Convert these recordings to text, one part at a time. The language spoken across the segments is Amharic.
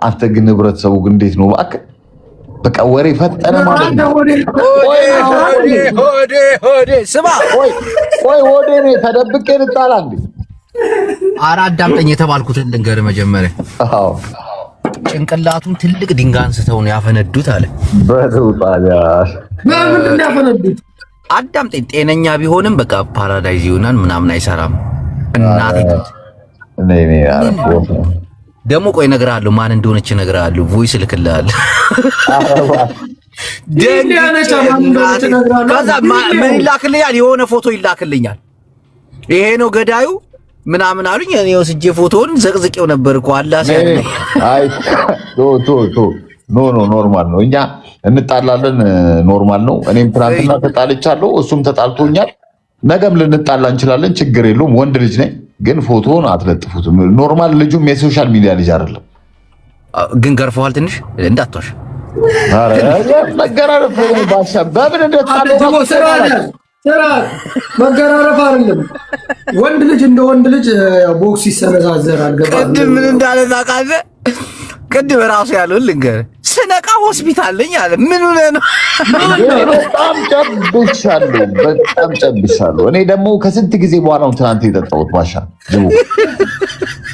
አንተ ግን ህብረተሰቡ ግን እንዴት ነው እባክህ? በቃ ወሬ ፈጠነ ማለት ነው። ሆዴ ስማ፣ ቆይ ወዴ ነው ተደብቄ ልጣላ እንዴ? ኧረ አዳምጠኝ የተባልኩትን ልንገርህ መጀመሪያ። አዎ ጭንቅላቱን ትልቅ ድንጋይ አንስተው ነው ያፈነዱት አለ። በተውጣያ ምንድን ነው ያፈነዱት? አዳምጠኝ። ጤነኛ ቢሆንም በቃ ፓራዳይዝ ይሆናል ምናምን አይሰራም። እናቴ ነይ ደግሞ ቆይ እነግርሃለሁ ማን እንደሆነች እነግርሃለሁ። ቮይስ እልክልሃለሁ። ከዛ ምን ይላክልኛል? የሆነ ፎቶ ይላክልኛል። ይሄ ነው ገዳዩ ምናምን አሉኝ። እኔ ወስጄ ፎቶውን ዘቅዝቄው ነበር እኮ አላህ ሲያለኝ። አይ ኖ ኖርማል ነው። እኛ እንጣላለን፣ ኖርማል ነው። እኔም ትናንትና ተጣልቻለሁ፣ እሱም ተጣልቶኛል። ነገም ልንጣላ እንችላለን፣ ችግር የለውም። ወንድ ልጅ ነኝ። ግን ፎቶውን አትለጥፉትም። ኖርማል ልጁም የሶሻል ሚዲያ ልጅ አይደለም። ግን ገርፈዋል ትንሽ እንዳትዋሽ። አረ መገራረፍ ባሻ በምን እንደታለው ስራ መገራረፍ አይደለም። ወንድ ልጅ እንደ ወንድ ልጅ ቦክስ ይሰነዛዘራል። ገባ ቅድም ምን እንዳለ ታውቃለህ? ቅድም ራሱ ያለውን ልንገርህ። ስነቃ ሆስፒታል ነኝ አለ። ምን ሆነህ ነው? በጣም ጨብሻለሁ። እኔ ደግሞ ከስንት ጊዜ በኋላ ነው ትናንት የጠጣሁት። ባሻ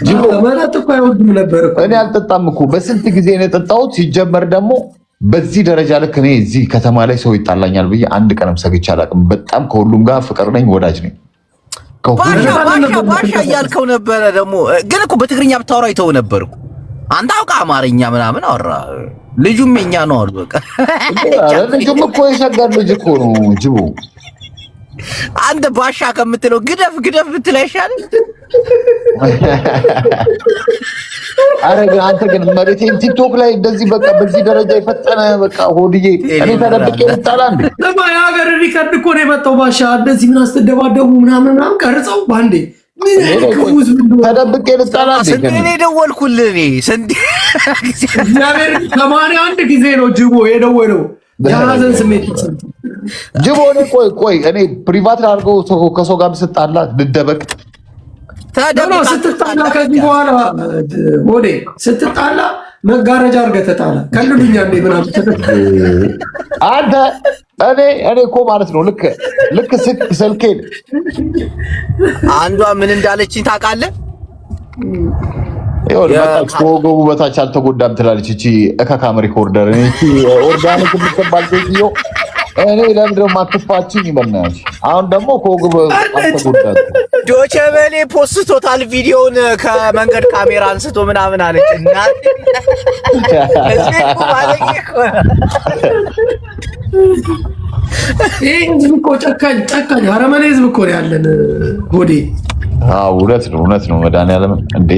ጅቦ ማለት እኮ አይወድም ነበር እኮ። እኔ አልጠጣም እኮ በስንት ጊዜ ነው የጠጣሁት። ሲጀመር ደግሞ በዚህ ደረጃ ልክ እኔ እዚህ ከተማ ላይ ሰው ይጣላኛል ብዬ አንድ ቀንም ሰግቼ አላውቅም። በጣም ከሁሉም ጋር ፍቅር ነኝ፣ ወዳጅ ነኝ። ባሻ እያልከው ነበረ። ደግሞ ግን እኮ በትግርኛ ብታወራ ይተው ነበር እኮ። አንተ አውቃ አማርኛ ምናምን አወራ። ልጁም የኛ ነው አሉ። በቃ ልጁም እኮ የሸጋር ልጅ እኮ ነው ጅቦ። አንተ ባሻ ከምትለው ግደፍ ብትል አይሻልም? አረ አንተ ግን መሬቴን ቲክቶክ ላይ እንደዚህ በቃ በዚህ ደረጃ የፈጠነ በቃ ሆድዬ እኔ ተደብቄ ልጣላ እንዴ? ለማ የሀገር ሪከርድ እኮ ነው የመጣው። ባሻ እንደዚህ ምን አስተደባደቡ ምናምን ቀርጸው ባንዴ ተደብቄ ልጣላ እንዴ? እኔ ደወልኩልህ። እኔ ስንት እግዚአብሔር 81 ጊዜ ነው ጅቦ የደወለው። የሀዘን ስሜት ጅቦ እኔ ቆይ እኔ ፕሪቫት አድርገው ከሰው ጋር ስጣላ ልደበቅ ስትጣላ ከዚህ በኋላ ሆዴ ስትጣላ መጋረጃ አድርገህ ተጣላ። ከልሉኛ እንዴ ምናምን አንተ እኔ እኮ ማለት ነው ልክ ስልኬን አንዷ ምን እንዳለችኝ ታውቃለህ? ከወገቡ በታች አልተጎዳም ትላለች። እቺ እካካም ሪኮርደር እቺ ኦርጋኒክ የምትባል ሴትዮ እኔ ለምንድን ነው የማትፋችኝ? ይመናች አሁን ደግሞ ከወገቡ አልተጎዳም። ዶቼ ቬለ ፖስቶታል ቪዲዮውን ከመንገድ ካሜራ አንስቶ ምናምን አለች። እናት ይሄ ህዝብ እኮ ጨካኝ አረመኔ ህዝብ እኮ ያለን ሆዴ። አዎ እውነት ነው። መድኃኒዓለም እንዴ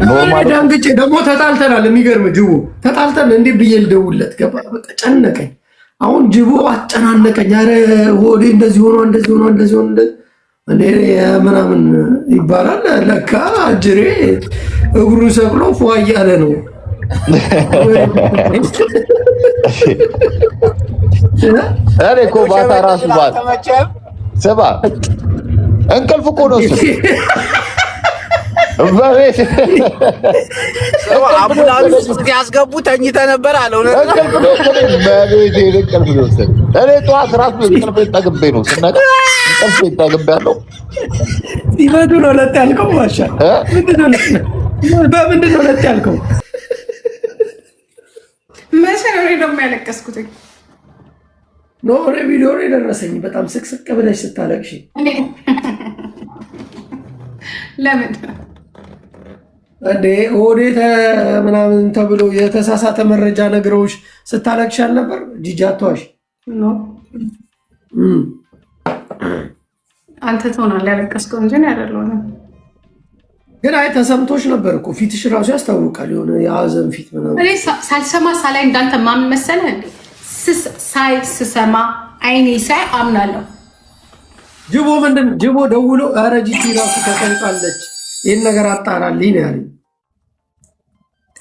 ኖርማል ዳንግጬ ደግሞ ተጣልተናል። የሚገርም ጅቡ ተጣልተን እንዴ ብዬ ልደውልለት ገባ። በቃ ጨነቀኝ። አሁን ጅቡ አጨናነቀኝ። አረ ሆዴ እንደዚህ ሆኖ እኔ ምናምን ይባላል። ለካ አጅሬ እግሩን ሰቅሎ ፏ እያለ ነው። እኔ እኮ ባታ ራሱ ስባ እንቅልፍ እኮ ነው እሱ። አምቡላንስ ውስጥ ያስገቡ ተኝተህ ነበር አለው። እንቅልፍ ነው እኔ ጠዋት ራሱ እንቅልፍ ጠግቤ ነው ስነቃ እንቅልፍ ጠግቤ ያለው ሲመቱ ነው ለት ያልከው። ባሻ በምንድን ነው ለት ያልከው? መቼ ነው ደግሞ ያለቀስኩት? ኖሬ ቪዲዮ ነው የደረሰኝ። በጣም ስቅስቅ ብለሽ ስታለቅሽ ለምን እንዴ ሆዴ ምናምን ተብሎ የተሳሳተ መረጃ ነግረውሽ ስታለቅሽ አልነበር? ጂጂ አትዋሽ። አንተ ትሆናለህ ያለቀስከው እንጂ አይደለም። ግን አይ ተሰምቶሽ ነበር እኮ ፊትሽ ራሱ ያስታውቃል። የሆነ የሀዘን ፊት ምናምን። እኔ ሳልሰማ ሳላይ እንዳንተ ማምን መሰለህ እንዴ? ስሰማ አይኔ ሳይ አምናለሁ። ጅቦ ደውሎ ኧረ ጂጂ ራሱ ተጠንቃለች ይህን ነገር አጣራልኝ ነው ያለኝ።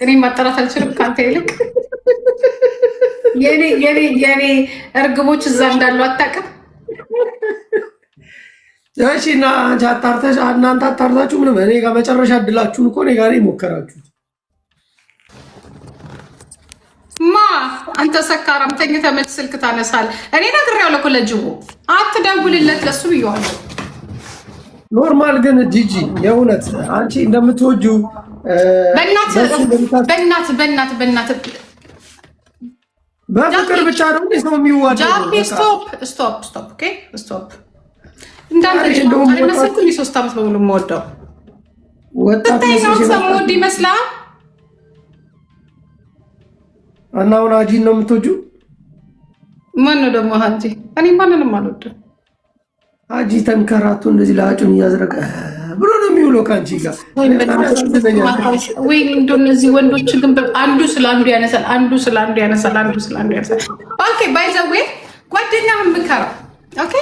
እኔ ማጣራት አልችልም ከአንተ ይልቅ። የኔ እርግቦች እዛ እንዳሉ አታውቅም። እሺ እና አንቺ እናንተ አጣርታችሁ ምንም እኔ ጋር መጨረሻ እድላችሁን እኮ እኔ ጋር ሞከራችሁት። አንተ ሰካራም ተኝተህ መች ስልክ ታነሳለህ? እኔ ነግሬያለሁ እኮ ለጅቡ አትደውልለት ለሱ ብየዋለሁ። ኖርማል ግን ጂጂ የእውነት አንቺ እንደምትወጂው በፍቅር ብቻ ነው ሰው የሚዋደው። ስቶፕ እንዳንተ አልመሰልኩም። 3 ዓመት በሙሉ የምወደው ወጣት ወድ ይመስላል። እና አሁን አጂን ነው የምትወጂው? ማን ነው ደግሞ አንቺ? እኔ ማንንም አልወድም። አጂ ተንከራቱ እንደዚህ ለአጩን እያዝረቀ ብሎ ነው የሚውለው ከአንቺ ጋር። ወይ እነዚህ ወንዶች ግን አንዱ ስለ አንዱ ያነሳል፣ አንዱ ስለ አንዱ ያነሳል፣ አንዱ ስለ አንዱ ያነሳል። ኦኬ ባይ ዘ ዌይ ጓደኛህን ምከረው። ኦኬ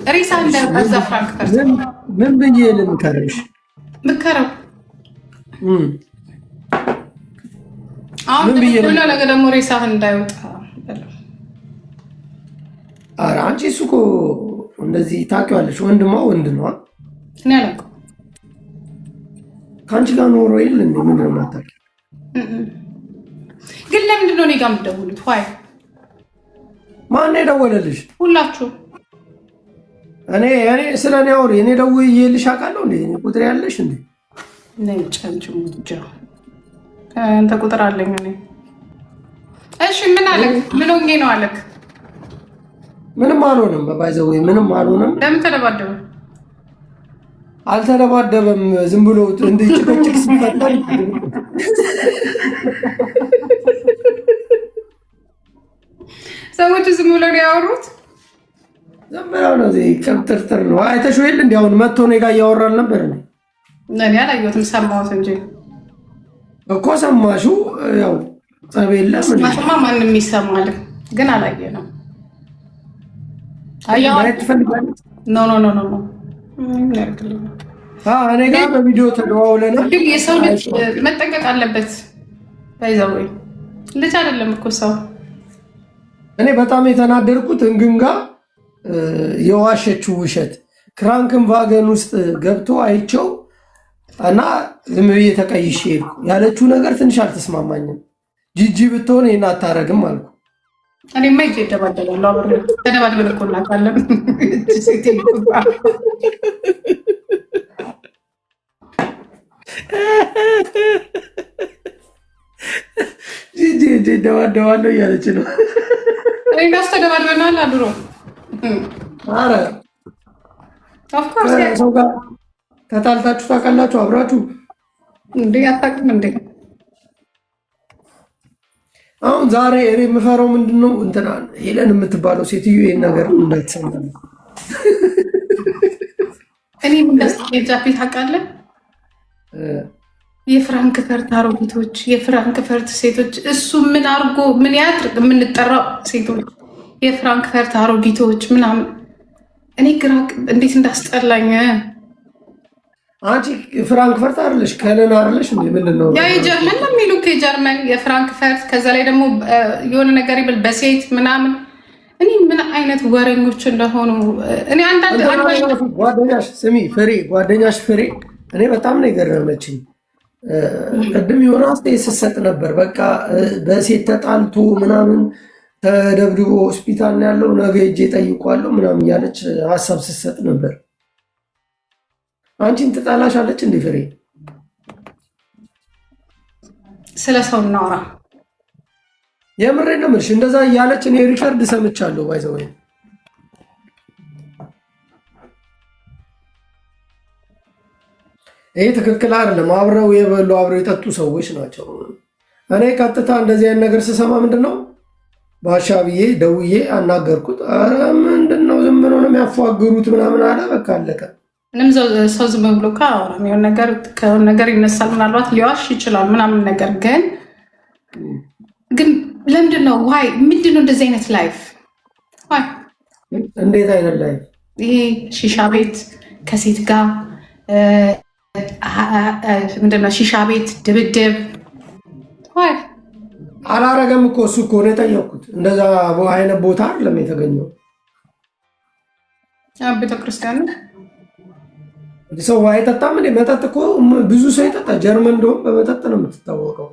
ሪሳ እንደዛ ፍራንክፈርት ምን ብዬ ልምከርሽ? ምከረው። አሁን ሁሉ ነገር ደግሞ ሬሳህን እንዳይወጣ። ኧረ አንቺ እሱ እኮ እንደዚህ ታውቂዋለሽ። ወንድሟ ወንድ ነው። እኔ አላውቅም። ከአንቺ ጋር ኖሮ የለ እንዴ? ምንድን ነው የማታውቂው? ግን ለምንድን ነው እኔ ጋር የምትደውሉት? ዋይ ማነው የደወለልሽ? ሁላችሁ እኔ ስለ እኔ አውሪ። እኔ ደውዬልሽ አውቃለሁ እንዴ? እኔ ቁጥር ያለሽ እንዴ? ነጭ ሙጃ አንተ ቁጥር አለኝ እኔ። እሺ ምን አለክ? ምን ሆኜ ነው አለክ? ምንም አልሆነም። ባይዘው ምንም አልሆነም። ለምን ተደባደበ? አልተደባደበም። ዝም ብሎ እንደ ጭቅጭቅ ሲፈጠር ሰዎቹ ዝም ብሎ ነው ያወሩት። ዝም ብለው ነው ቅብጥርጥር ነው። አይተሽው የለ እንዲ አሁን መጥቶ እኔ ጋር እያወራል ነበር። እኔ አላየሁትም፣ ሰማሁት እንጂ እኮ። ሰማሽው? ያው ጸብ የለም ማሽማ ማንም ይሰማል፣ ግን አላየነው። ኖ እኔ ጋር በቪዲዮ ተደዋውለናል። ግን የሰው ልጅ መጠንቀቅ አለበት። ባይዘው ልጅ አይደለም እኮ ሰው። እኔ በጣም የተናደርኩት እንግንጋ የዋሸችው ውሸት ክራንክን ቫገን ውስጥ ገብቶ አይቸው እና ዝም ብዬ ተቀይሼ ሄድኩ ያለችው ነገር ትንሽ አልተስማማኝም። ጂጂ ብትሆን ይሄን አታረግም አልኩ። እኔማ እጄ እደባደባለሁ። አብሬ ተደባድበን እኮ እናውቃለን። ጂጂ እደባደባለሁ እያለች ነው። እኔ ጋር ተደባድበናል አድሮ። ኧረ ሰው ጋር ተጣልታችሁ ታውቃላችሁ አብራችሁ? እንዴ አታውቅም እንዴ? አሁን ዛሬ እኔ የምፈራው ምንድን ነው እንትና ሄለን የምትባለው ሴትዮ ይሄን ነገር እንዳትሰማ። እኔ ምንስጃፊ ታውቃለህ? የፍራንክፈርት አሮጊቶች፣ የፍራንክፈርት ሴቶች እሱ ምን አድርጎ ምን ያድርግ የምንጠራው ሴቶች የፍራንክፈርት አሮጊቶች ምናምን። እኔ ግራ እንዴት እንዳስጠላኝ። አንቺ ፍራንክፈርት አይደለሽ ከለን አይደለሽ እንዴ? ምንድን ነው ያ የጀርመን ነው የሚሉ ከጀርመን የፍራንክፈርት ከዛ ላይ ደግሞ የሆነ ነገር ይብል በሴት ምናምን። እኔ ምን አይነት ወረኞች እንደሆኑ እኔ አንዳንድ ጓደኛሽ ስሚ ፍሬ ጓደኛሽ ፍሬ እኔ በጣም ነው የገረመችኝ። ቅድም የሆነ አስተያየት ስትሰጥ ነበር። በቃ በሴት ተጣልቶ ምናምን ተደብድቦ ሆስፒታል ነው ያለው፣ ነገ ሄጄ እጠይቀዋለሁ ምናምን እያለች ሀሳብ ስትሰጥ ነበር። አንቺን ትጣላሻለች እንዴ ፍሬ? ስለ ሰው እናወራ። የምሬን ነው የምልሽ። እንደዛ እያለች እኔ ሪከርድ ሰምቻለሁ። ባይዘው ይሄ ትክክል አይደለም። አብረው የበሉ አብረው የጠጡ ሰዎች ናቸው። እኔ ቀጥታ እንደዚህ አይነት ነገር ስሰማ ምንድን ነው ባሻ ብዬ ደውዬ አናገርኩት። ኧረ ምንድን ነው ዝም ብሎ ነው የሚያፏግሩት ምናምን አለ። በቃ አለቀ። ምንም ሰው ዝም ብሎ ከሆነ ነገር ይነሳል። ምናልባት ሊዋሽ ይችላል ምናምን ነገር ግን ለምንድን ነው ዋይ ምንድን ነው እንደዚህ አይነት ላይፍ? ዋይ እንዴት አይነት ላይፍ? ይሄ ሺሻ ቤት ከሴት ጋር ምንድነው ሺሻ ቤት ድብድብ። ዋይ አላረገም እኮ እሱ እኮ ነው የጠየኩት። እንደዛ አይነት ቦታ አይደለም የተገኘው። ቤተክርስቲያን ሰው አይጠጣም እንዴ? መጠጥ እኮ ብዙ ሰው ይጠጣ። ጀርመን እንደውም በመጠጥ ነው የምትታወቀው።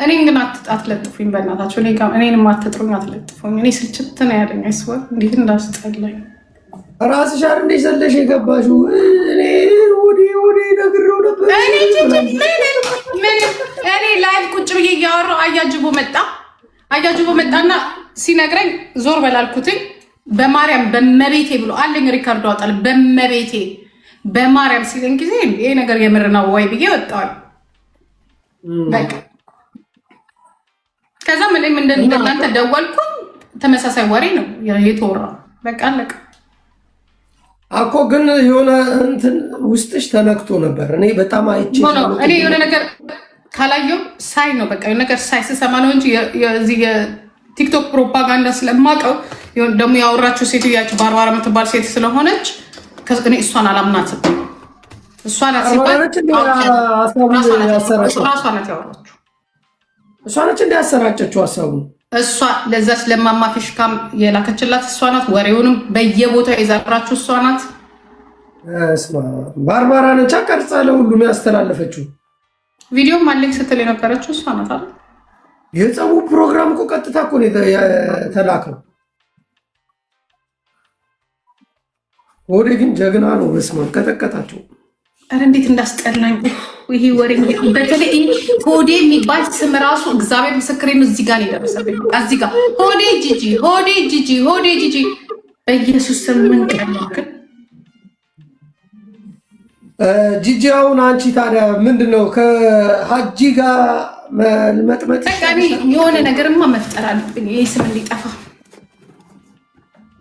እኔን ግን አትለጥፉኝ በእናታችሁ። እኔንም አትጥሩኝ፣ አትለጥፉኝ። እኔ ስልችት ነው ያለኝ። አይስወር እንዴት እንዳስጠላኝ። ራስሽ አይደል እንደ ዘለሽ የገባሽው? እኔ ወዴ ነግሬው ነበር። እኔ ላይቭ ቁጭ ብዬ እያወራሁ አያጅቦ መጣና ሲነግረኝ ዞር በላልኩትኝ። በማርያም በመቤቴ ብሎ አለኝ ሪካርዶ አወጣል። በመቤቴ በማርያም ሲለኝ ጊዜ ይሄ ነገር የምር ነው ወይ ብዬ ወጣዋል። በቃ ከዛ ምንም እንደናንተ ደወልኩኝ። ተመሳሳይ ወሬ ነው የተወራው። በቃ አለቀ እኮ። ግን የሆነ እንትን ውስጥሽ ተነክቶ ነበር። እኔ በጣም አይቼ እኔ የሆነ ነገር ካላየው ሳይ ነው በቃ የሆነ ነገር ሳይ ስሰማ ነው እንጂ የዚህ የቲክቶክ ፕሮፓጋንዳ ስለማውቀው ደግሞ ያወራችው ሴትዮ ያች ባርባራ የምትባል ሴት ስለሆነች እኔ እሷን አላምናትም። እሷ ናት ሲባል ራሷ ናት ያወራችው። እሷ ነች እንዲያሰራጨችው ሀሳቡ። እሷ ለዛች ለማማ ፊሽካም የላከችላት እሷ ናት። ወሬውንም በየቦታው የዘራችው እሷ ናት። ባርባራ ነች ቀርጻ ለሁሉም ያስተላለፈችው። ቪዲዮም አለኝ ስትል የነበረችው እሷ ናት አለ። የጸቡ ፕሮግራም እኮ ቀጥታ እኮ የተላከው። ወደ ግን ጀግና ነው። በስመ አብ ቀጠቀጣቸው። ኧረ እንዴት እንዳስጠላኝ ይሄ ወሬ። በተለይ ሆዴ የሚባል ስም ራሱ እግዚአብሔር ምስክሬን እዚህ ጋር ነው የደረሰብኝ። እዚህ ጋር ሆዴ ጂጂ በኢየሱስ ስም ምን ቀላል ግን ጂጂ። አሁን አንቺ ታዲያ ምንድነው ከሀጂ ጋር መጥመጥ? የሆነ ነገርማ መፍጠር አለብኝ ይህ ስም እንዲጠፋ።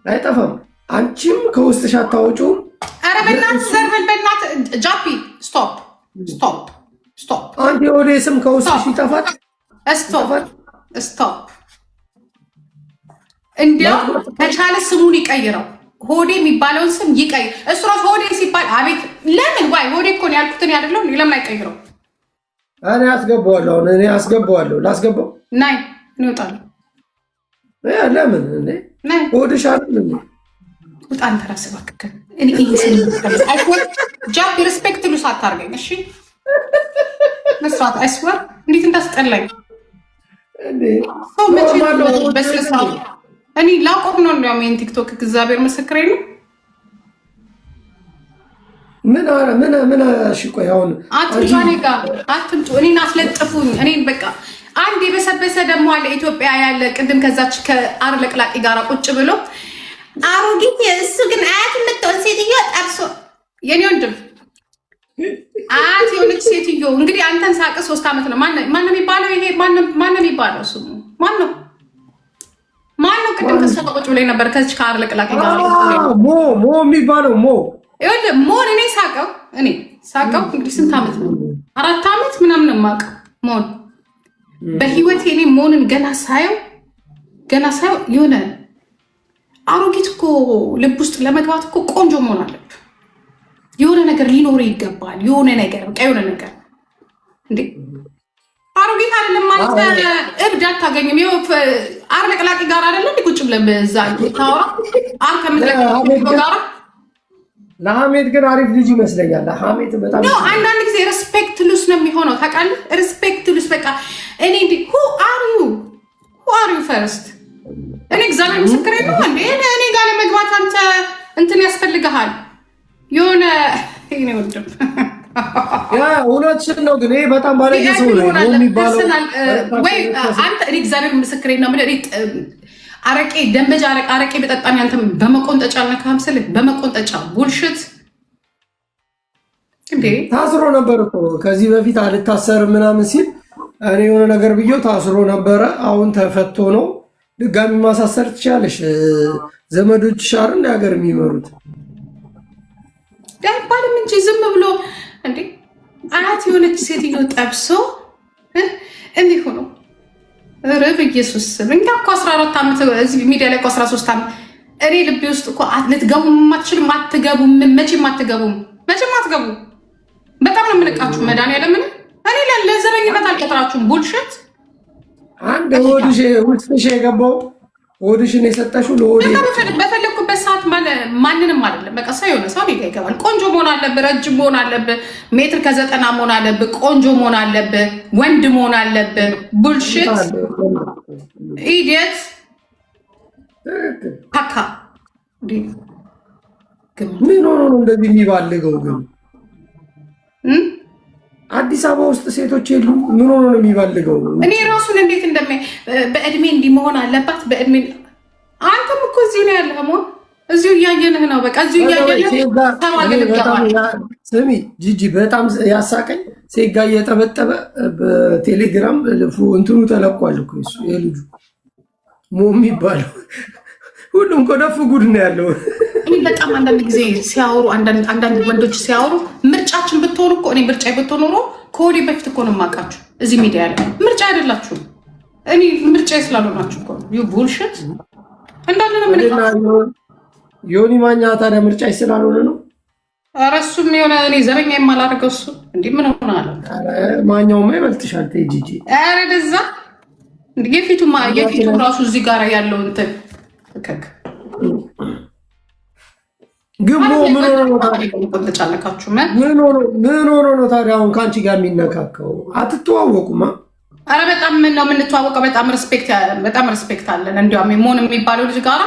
አይጠፋም። አንቺም ከውስጥሽ አታወጪውም። ኧረ በእናትህ ዘርበል፣ በእናትህ ጃፒ ስቶፕ። አንቺ ወደ ስም ከውስጥሽ ይጠፋል። ስቶፕ። እንዲያው ከቻለ ስሙን ይቀይረው። ሆዴ የሚባለውን ስም ይቀይር። እሱ ራሱ ሆዴ ሲባል አቤት ለምን ዋይ ሆዴ እኮ ነው ያልኩትን ያደለው ለምን አይቀይረው? እኔ አስገባዋለሁ። ላስገባው ናይ እንወጣለን። ለምን እንዴ ሆድሽ አይደል? ውጣ አንተ ራስህ እባክህ። እኔ ጃፒ ሪስፔክት ሉስ አታርገኝ እሺ። መስራት አይስወር እንዴት እንዳስጠላኝ በስለስርዓት እኔ ላቆም ነው። እንዲያውም ይሄን ቲክቶክ እግዚአብሔር ምስክሬ ነው። ምን እሺ ቆይ አሁን አትምጡ፣ እኔ ጋር አትምጡ። እኔን አስለጥፉኝ። እኔን በቃ አንድ የበሰበሰ ደግሞ አለ ኢትዮጵያ ያለ ቅድም ከዛች ከአር ለቅላቂ ጋር ቁጭ ብሎ አሮጊት እሱ ግን አያት የምትሆን ሴትዮ ጠብሶ የኔ ወንድም አያት የሆነች ሴትዮ እንግዲህ አንተን ሳቀ 3 ዓመት ነው። ማን የሚባለው ይሄ ማን የሚባለው ስሙ ማን ነው? ቅድም ከሷ ቁጭ ብሎ ነበር ከዚች ከአር ለቅላቂ ጋር ሞ የሚባለው ይኸውልህ ሞን እኔ ሳቀው እንግዲህ ስንት ዓመት ነው? 4 ዓመት ምናምን የማውቀው ሞን በህይወቴ እኔ ሞንን ገና ሳየው የሆነ አሮጊት እኮ ልብ ውስጥ ለመግባት እኮ ቆንጆ መሆን አለብህ። የሆነ ነገር ሊኖር ይገባል። የሆነ ነገር እንዴ አሮጊት አይደለም ማለት እብድ አታገኝም። አር ለቅላቂ ጋር አይደለም ቁጭ ብለህ በዛ ታወራ አር ከምትለቅቅ ጋር ለሐሜት ግን አሪፍ ልጅ ይመስለኛል። ለሐሜት በጣም ነው። አንዳንድ ጊዜ ሪስፔክት ሉስ ነው የሚሆነው ታውቃለህ። ሪስፔክት ሉስ በቃ እኔ who are you first እኔ እግዚአብሔር ምስክሬ ነው። እኔ ጋር ለመግባት አንተ እንትን ያስፈልግሃል የሆነ ይሄ ነው ወንድም እውነትሽን ነው። ግን ይሄ በጣም ባለጌ ሰው ነው የሚባለው ወይ አንተ እኔ እግዚአብሔር ምስክሬ ነው ማለት አረቄ ደንበጃ አረቄ በጠጣን ያንተም በመቆንጠጫ አልነካም ስልህ በመቆንጠጫ ቡልሽት እንዴ ታስሮ ነበር እኮ ከዚህ በፊት አልታሰርም ምናምን ሲል እኔ የሆነ ነገር ብዬው ታስሮ ነበረ። አሁን ተፈቶ ነው። ድጋሚ ማሳሰር ትችላለሽ። ዘመዶች ሻርን ሀገር የሚመሩት ዳይባልም እንጂ ዝም ብሎ እንዴ አያት የሆነች ሴትዮ ጠብሶ እንዲሁ ነው። ረብ ኢየሱስ እኛ እኮ 14 ዓመት እዚህ ሚዲያ ላይ እኮ 13 ዓመት እኔ ልቤ ውስጥ እኮ ልትገቡም አትችልም። አትገቡም፣ መቼም አትገቡም። በጣም ነው የምንቃችሁ። መድኃኒዓለምን እኔ ለዘረኝነት አልቀጥራችሁም። ቡልሽት አንድ ሆድሽ ውስጥሽ የገባው ሆድሽን የሰጠሽው ለሆዴ በፈለግኩበት ሰዓት ማንሳት ማንንም አይደለም። በቃ ሰው የሆነ ሰው ሊጋ ይገባል። ቆንጆ መሆን አለብህ፣ ረጅም መሆን አለብህ፣ ሜትር ከ90 መሆን አለብህ፣ ቆንጆ መሆን አለብህ፣ ወንድ መሆን አለብህ። ቡልሽት ኢዲየት ካካ ምን ሆኖ ነው እንደዚህ የሚባልገው? ግን አዲስ አበባ ውስጥ ሴቶች የሉ? ምን ሆኖ ነው የሚባልገው? እኔ ራሱን እንዴት በእድሜ እንዲህ መሆን አለባት በእድሜ። አንተም እኮ እዚሁ ነው ያለህ፣ ሞን እዚሁ እያየንህ ነው። በቃ እዚሁ እያየንህ። ስሚ ጂጂ፣ በጣም ያሳቀኝ ሴጋ እየጠበጠበ በቴሌግራም እንትኑ ተለቋል እኮ እሱ የልጁ ሞ የሚባለው ሁሉም ኮደፍ ጉድ ነው ያለው። እኔ በጣም አንዳንድ ጊዜ ሲያወሩ አንዳንድ ወንዶች ሲያወሩ ምርጫችን ብትሆኑ እኮ እኔ ምርጫ ብትሆን ኖሮ ከወዲህ በፊት እኮ ነው የማውቃችሁ። እዚህ ሚዲያ ላይ ምርጫ አይደላችሁም። እኔ ምርጫ ስላልሆናችሁ እኮ ዩ ቡልሽት እንዳለ ነው። ምን ዮኒ ማኛ ታዲያ ምርጫ ስላልሆነ ነው? ኧረ እሱም የሆነ እኔ ዘረኛ የማላደርገው እሱ እንዲህ ምን ሆነ አለ። ማኛውማ ይበልጥሻል። ተይ ጂጂ። ኧረ ደዛ የፊቱ ራሱ እዚህ ጋር ያለው እንትን ከክ ግን ምን ሆኖ ነው ታዲያ አሁን ከአንቺ ጋር የሚነካከው? አትተዋወቁማ? አረ በጣም ምን ነው የምንተዋወቀው። በጣም ሪስፔክት አለን። እንዲያውም ሞን የሚባለው ልጅ ጋራ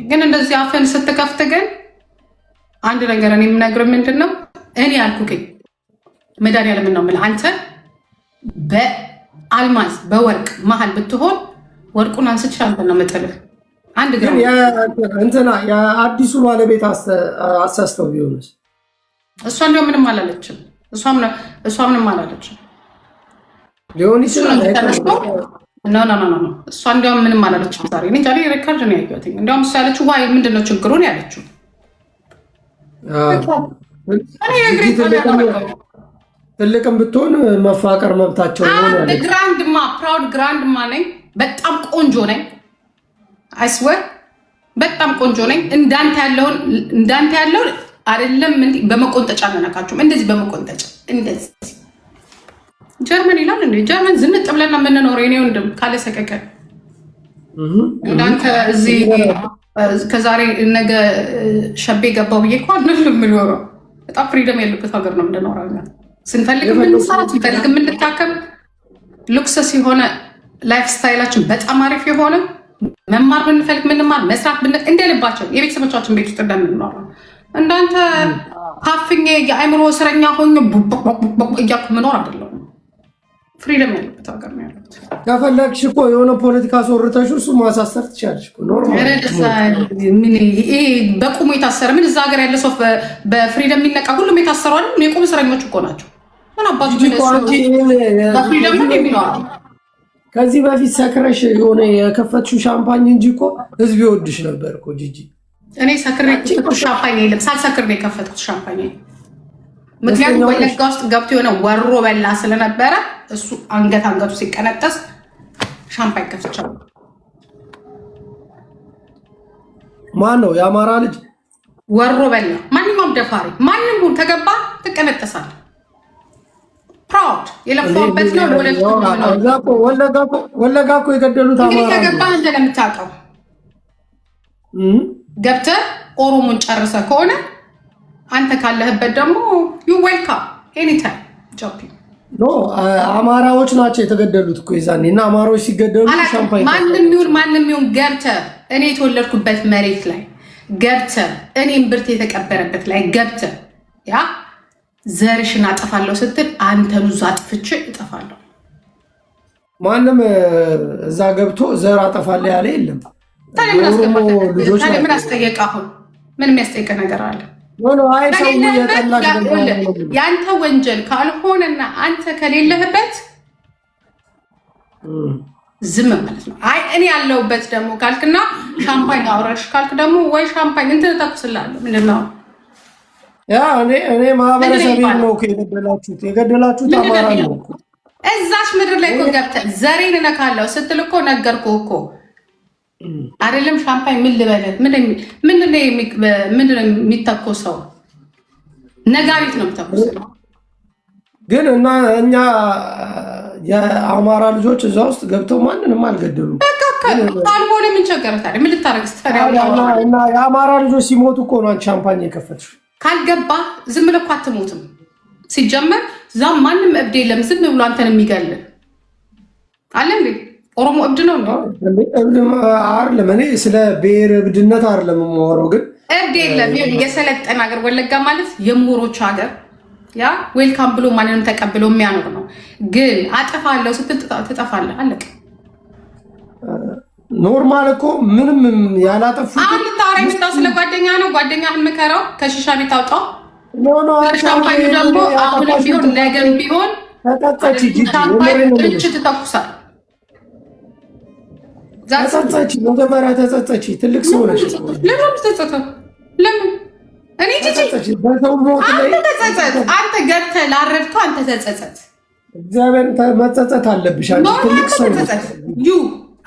ግን እንደዚህ አፈን ስትከፍት ግን አንድ ነገር እኔ የምነግርህ ምንድን ነው እኔ ያልኩህ መድኃኒዓለም ነው የምልህ አንተ በአልማዝ በወርቅ መሀል ብትሆን ወርቁን አንስቼ አንተ ነው የምጥልህ። አንድ ግን እንትና የአዲሱ ባለቤት አሳስተው ቢሆንስ? እሷ እንዲያው ምንም አላለችም። እሷ ምንም አላለችም ሊሆን ይችላል። ኖ እሷ እንዲያውም ምንም አላለችም። ዛሬ እኔ ዛሬ ሬከርድ ነው ያየሁት። እንዲያውም እሷ ያለችው ዋይ ምንድን ነው ችግሩን ያለችው። ትልቅም ብትሆን መፋቀር መብታቸው ነው። ግራንድማ ፕራውድ ግራንድማ ነኝ። በጣም ቆንጆ ነኝ። አይስወር በጣም ቆንጆ ነኝ። እንዳንተ ያለውን አይደለም እንዴ በመቆንጠጫ አነካችሁም። እንደዚህ በመቆንጠጫ እንደዚህ ጀርመን ይላል እንዴ? ጀርመን ዝንጥ ብለና የምንኖረው የኔ ወንድም ካለ ሰቀቀ እንዳንተ እዚህ ከዛሬ ነገ ሸቤ ገባው ብዬ እኮ አይደለም የምኖረው። በጣም ፍሪደም ያለበት ሀገር ነው የምንኖረው። ስንፈልግ የምንሰራ ስንፈልግ የምንታከም ሉክሰስ የሆነ ላይፍ ስታይላችን በጣም አሪፍ የሆነ መማር ብንፈልግ ምንማር መስራት እንደ ልባቸው የቤተሰቦቻችን ቤት ውስጥ እንደምንኖረው እንዳንተ ሀፍኜ የአእምሮ እስረኛ ሆኜ እያልኩ ምኖር አይደለም። ፍሪደም ያለበት ሀገር ነው ያለበት። ከፈለግሽ እኮ የሆነ ፖለቲካ አስወርተሽ እሱ ማሳሰር ትችላለሽ እኮ ኖርማል። በቁሙ የታሰረ ምን እዛ ሀገር ያለ ሰው በፍሪደም የሚነቃ ሁሉም የታሰሩ አይደል? የቁም እስረኞች እኮ ናቸው። ምን አባቱ በፍሪደም ነው የሚኖረው። ከዚህ በፊት ሰክረሽ የሆነ የከፈትሽው ሻምፓኝ እንጂ እኮ ህዝብ ይወድሽ ነበር እኮ ጂጂ። እኔ ሰክሬ የከፈትኩት ሻምፓኝ የለም። ሳልሰክር ነው የከፈትኩት ሻምፓኝ። ምክንያቱም ወለጋ ውስጥ ገብቶ የሆነ ወሮ በላ ስለነበረ እሱ አንገቱ ሲቀነጠስ ሻምፓኝ ከፍቻለሁ። ማን ነው የአማራ ልጅ? ወሮ በላ ማንኛውም ደፋሪ ማንም ሁን ከገባ ትቀነጠሳለህ። ፕራውድ የለፋበት ነው። ወለጋ እኮ የገደሉት አማራ እንግዲህ ከገባ አንተ ለምታውቀው ገብተህ ኦሮሞን ጨርሰህ ከሆነ አንተ ካለህበት ደግሞ ዩ ዌልካም ኤኒታይም ጆፒ። አማራዎች ናቸው የተገደሉት እኮ የዛኔ እና አማራዎች ሲገደሉ ሻምፓኝ ማንም ይሁን ገብተህ እኔ የተወለድኩበት መሬት ላይ ገብተህ እኔም ብርት የተቀበረበት ላይ ገብተህ ያ ዘርሽን አጠፋለሁ ስትል አንተን እዛ አጥፍቼ እጠፋለሁ። ማንም እዛ ገብቶ ዘር አጠፋለሁ ያለ የለም። ታዲያ ምን አስጠየቀህ? አሁን ምን የሚያስጠይቀህ ነገር አለ? የአንተ ወንጀል ካልሆነና አንተ ከሌለህበት ዝም ማለት ነው። አይ እኔ ያለሁበት ደግሞ ካልክና ሻምፓኝ አውራሽ ካልክ ደግሞ ወይ ሻምፓኝ እንትን ተኩስላለሁ። ምንድን ነው ያ እኔ ማህበረሰብ ነው የገደላችሁት አማራ ነው። እዛች ምድር ላይ እኮ ገብተህ ዘሬን እነካለሁ ስትል እኮ ነገርኩህ እኮ አይደለም። ሻምፓኝ ምን ልበልህ? ምንድን ነው የሚተኮሰው? ነጋሪት ነው የሚተኮሰው። ግን እና እኛ የአማራ ልጆች እዛ ውስጥ ገብተው ማንንም አልገደሉም። በቃ ካልሆነ ምን ቸገረ ታዲያ? ምን ልታረግ እና የአማራ ልጆች ሲሞቱ እኮ ነው አንቺ ሻምፓኝ የከፈትሽው። ካልገባ ዝም ብለህ እኮ አትሞትም። ሲጀመር እዛም ማንም እብድ የለም። ዝም ብሎ አንተን የሚገል አለ እንዴ? ኦሮሞ እብድ ነው እንዴ? አይደለም። እኔ ስለ ብሔር እብድነት አይደለም የማወራው፣ ግን እብድ የለም። የሰለጠነ ሀገር ወለጋ ማለት የምሁሮች ሀገር፣ ያ ዌልካም ብሎ ማንንም ተቀብሎ የሚያኖር ነው። ግን አጠፋለሁ ስትል ትጠፋለህ። አለቀ። ኖርማል እኮ ምንም ያላጠፉ አሁን ልታወራ የመጣው ስለ ጓደኛ ነው። ጓደኛህን ምከረው፣ ከሺሻ ቤት አውጣው። ሻምፓኙ ደግሞ አሁንም ቢሆን ነገም ቢሆን ሻምፓኝ እጅ ትተኩሳል። ተጸጸች፣ መጀመሪያ ተጸጸች። ትልቅ ሰው ነሽ። ለምን ተጸጸተ? ለምን እኔ ጂጂ አንተ ገብተህ ላረድከው አንተ ተጸጸት። እግዚአብሔር መጸጸት አለብሽ። አንቺ ትልቅ ሰው ዩ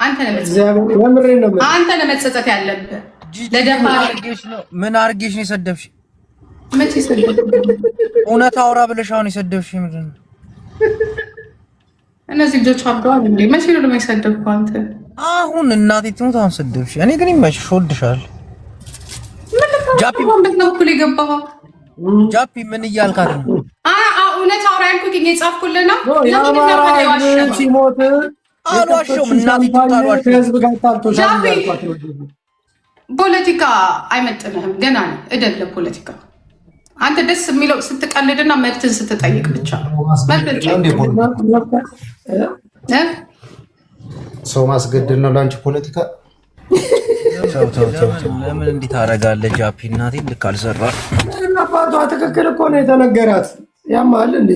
አንተ ለመጸጸት ያለብህ ለደፋ ምን አድርጌሽ ነው የሰደብሽ? መቼ ሰደብሽ? እውነት አውራ ብለሽ አሁን የሰደብሽ ምንድን ነው? እነዚህ ልጆች አብደዋል እንዴ? መቼ ነው ደግሞ የሰደብኩ አንተ? አሁን እናቴ ትሙት አሁን ሰደብሽ። እኔ ግን ይመችሽ፣ ወድሻለሁ። ጃፒ ምን እያልካት ነው? እውነት አውራ ያልኩት የጻፍኩልህ ነው። ሲሞት አልዋሸሁም። እናቴ ትሙት አልዋሸሁም። ፖለቲካ አይመጥንህም። ገና ነው እደግ ለፖለቲካ። አንተ ደስ የሚለው ስትቀልድና መብትን ስትጠይቅ ብቻ። ሰው ማስገደል ነው ለአንቺ ፖለቲካ። ለምን እንዲህ ታደርጋለህ ጃፒ? እናቴ ልክ አልሰራም። አባቷ ትክክል እኮ ነው የተነገራት። ያማል እንዴ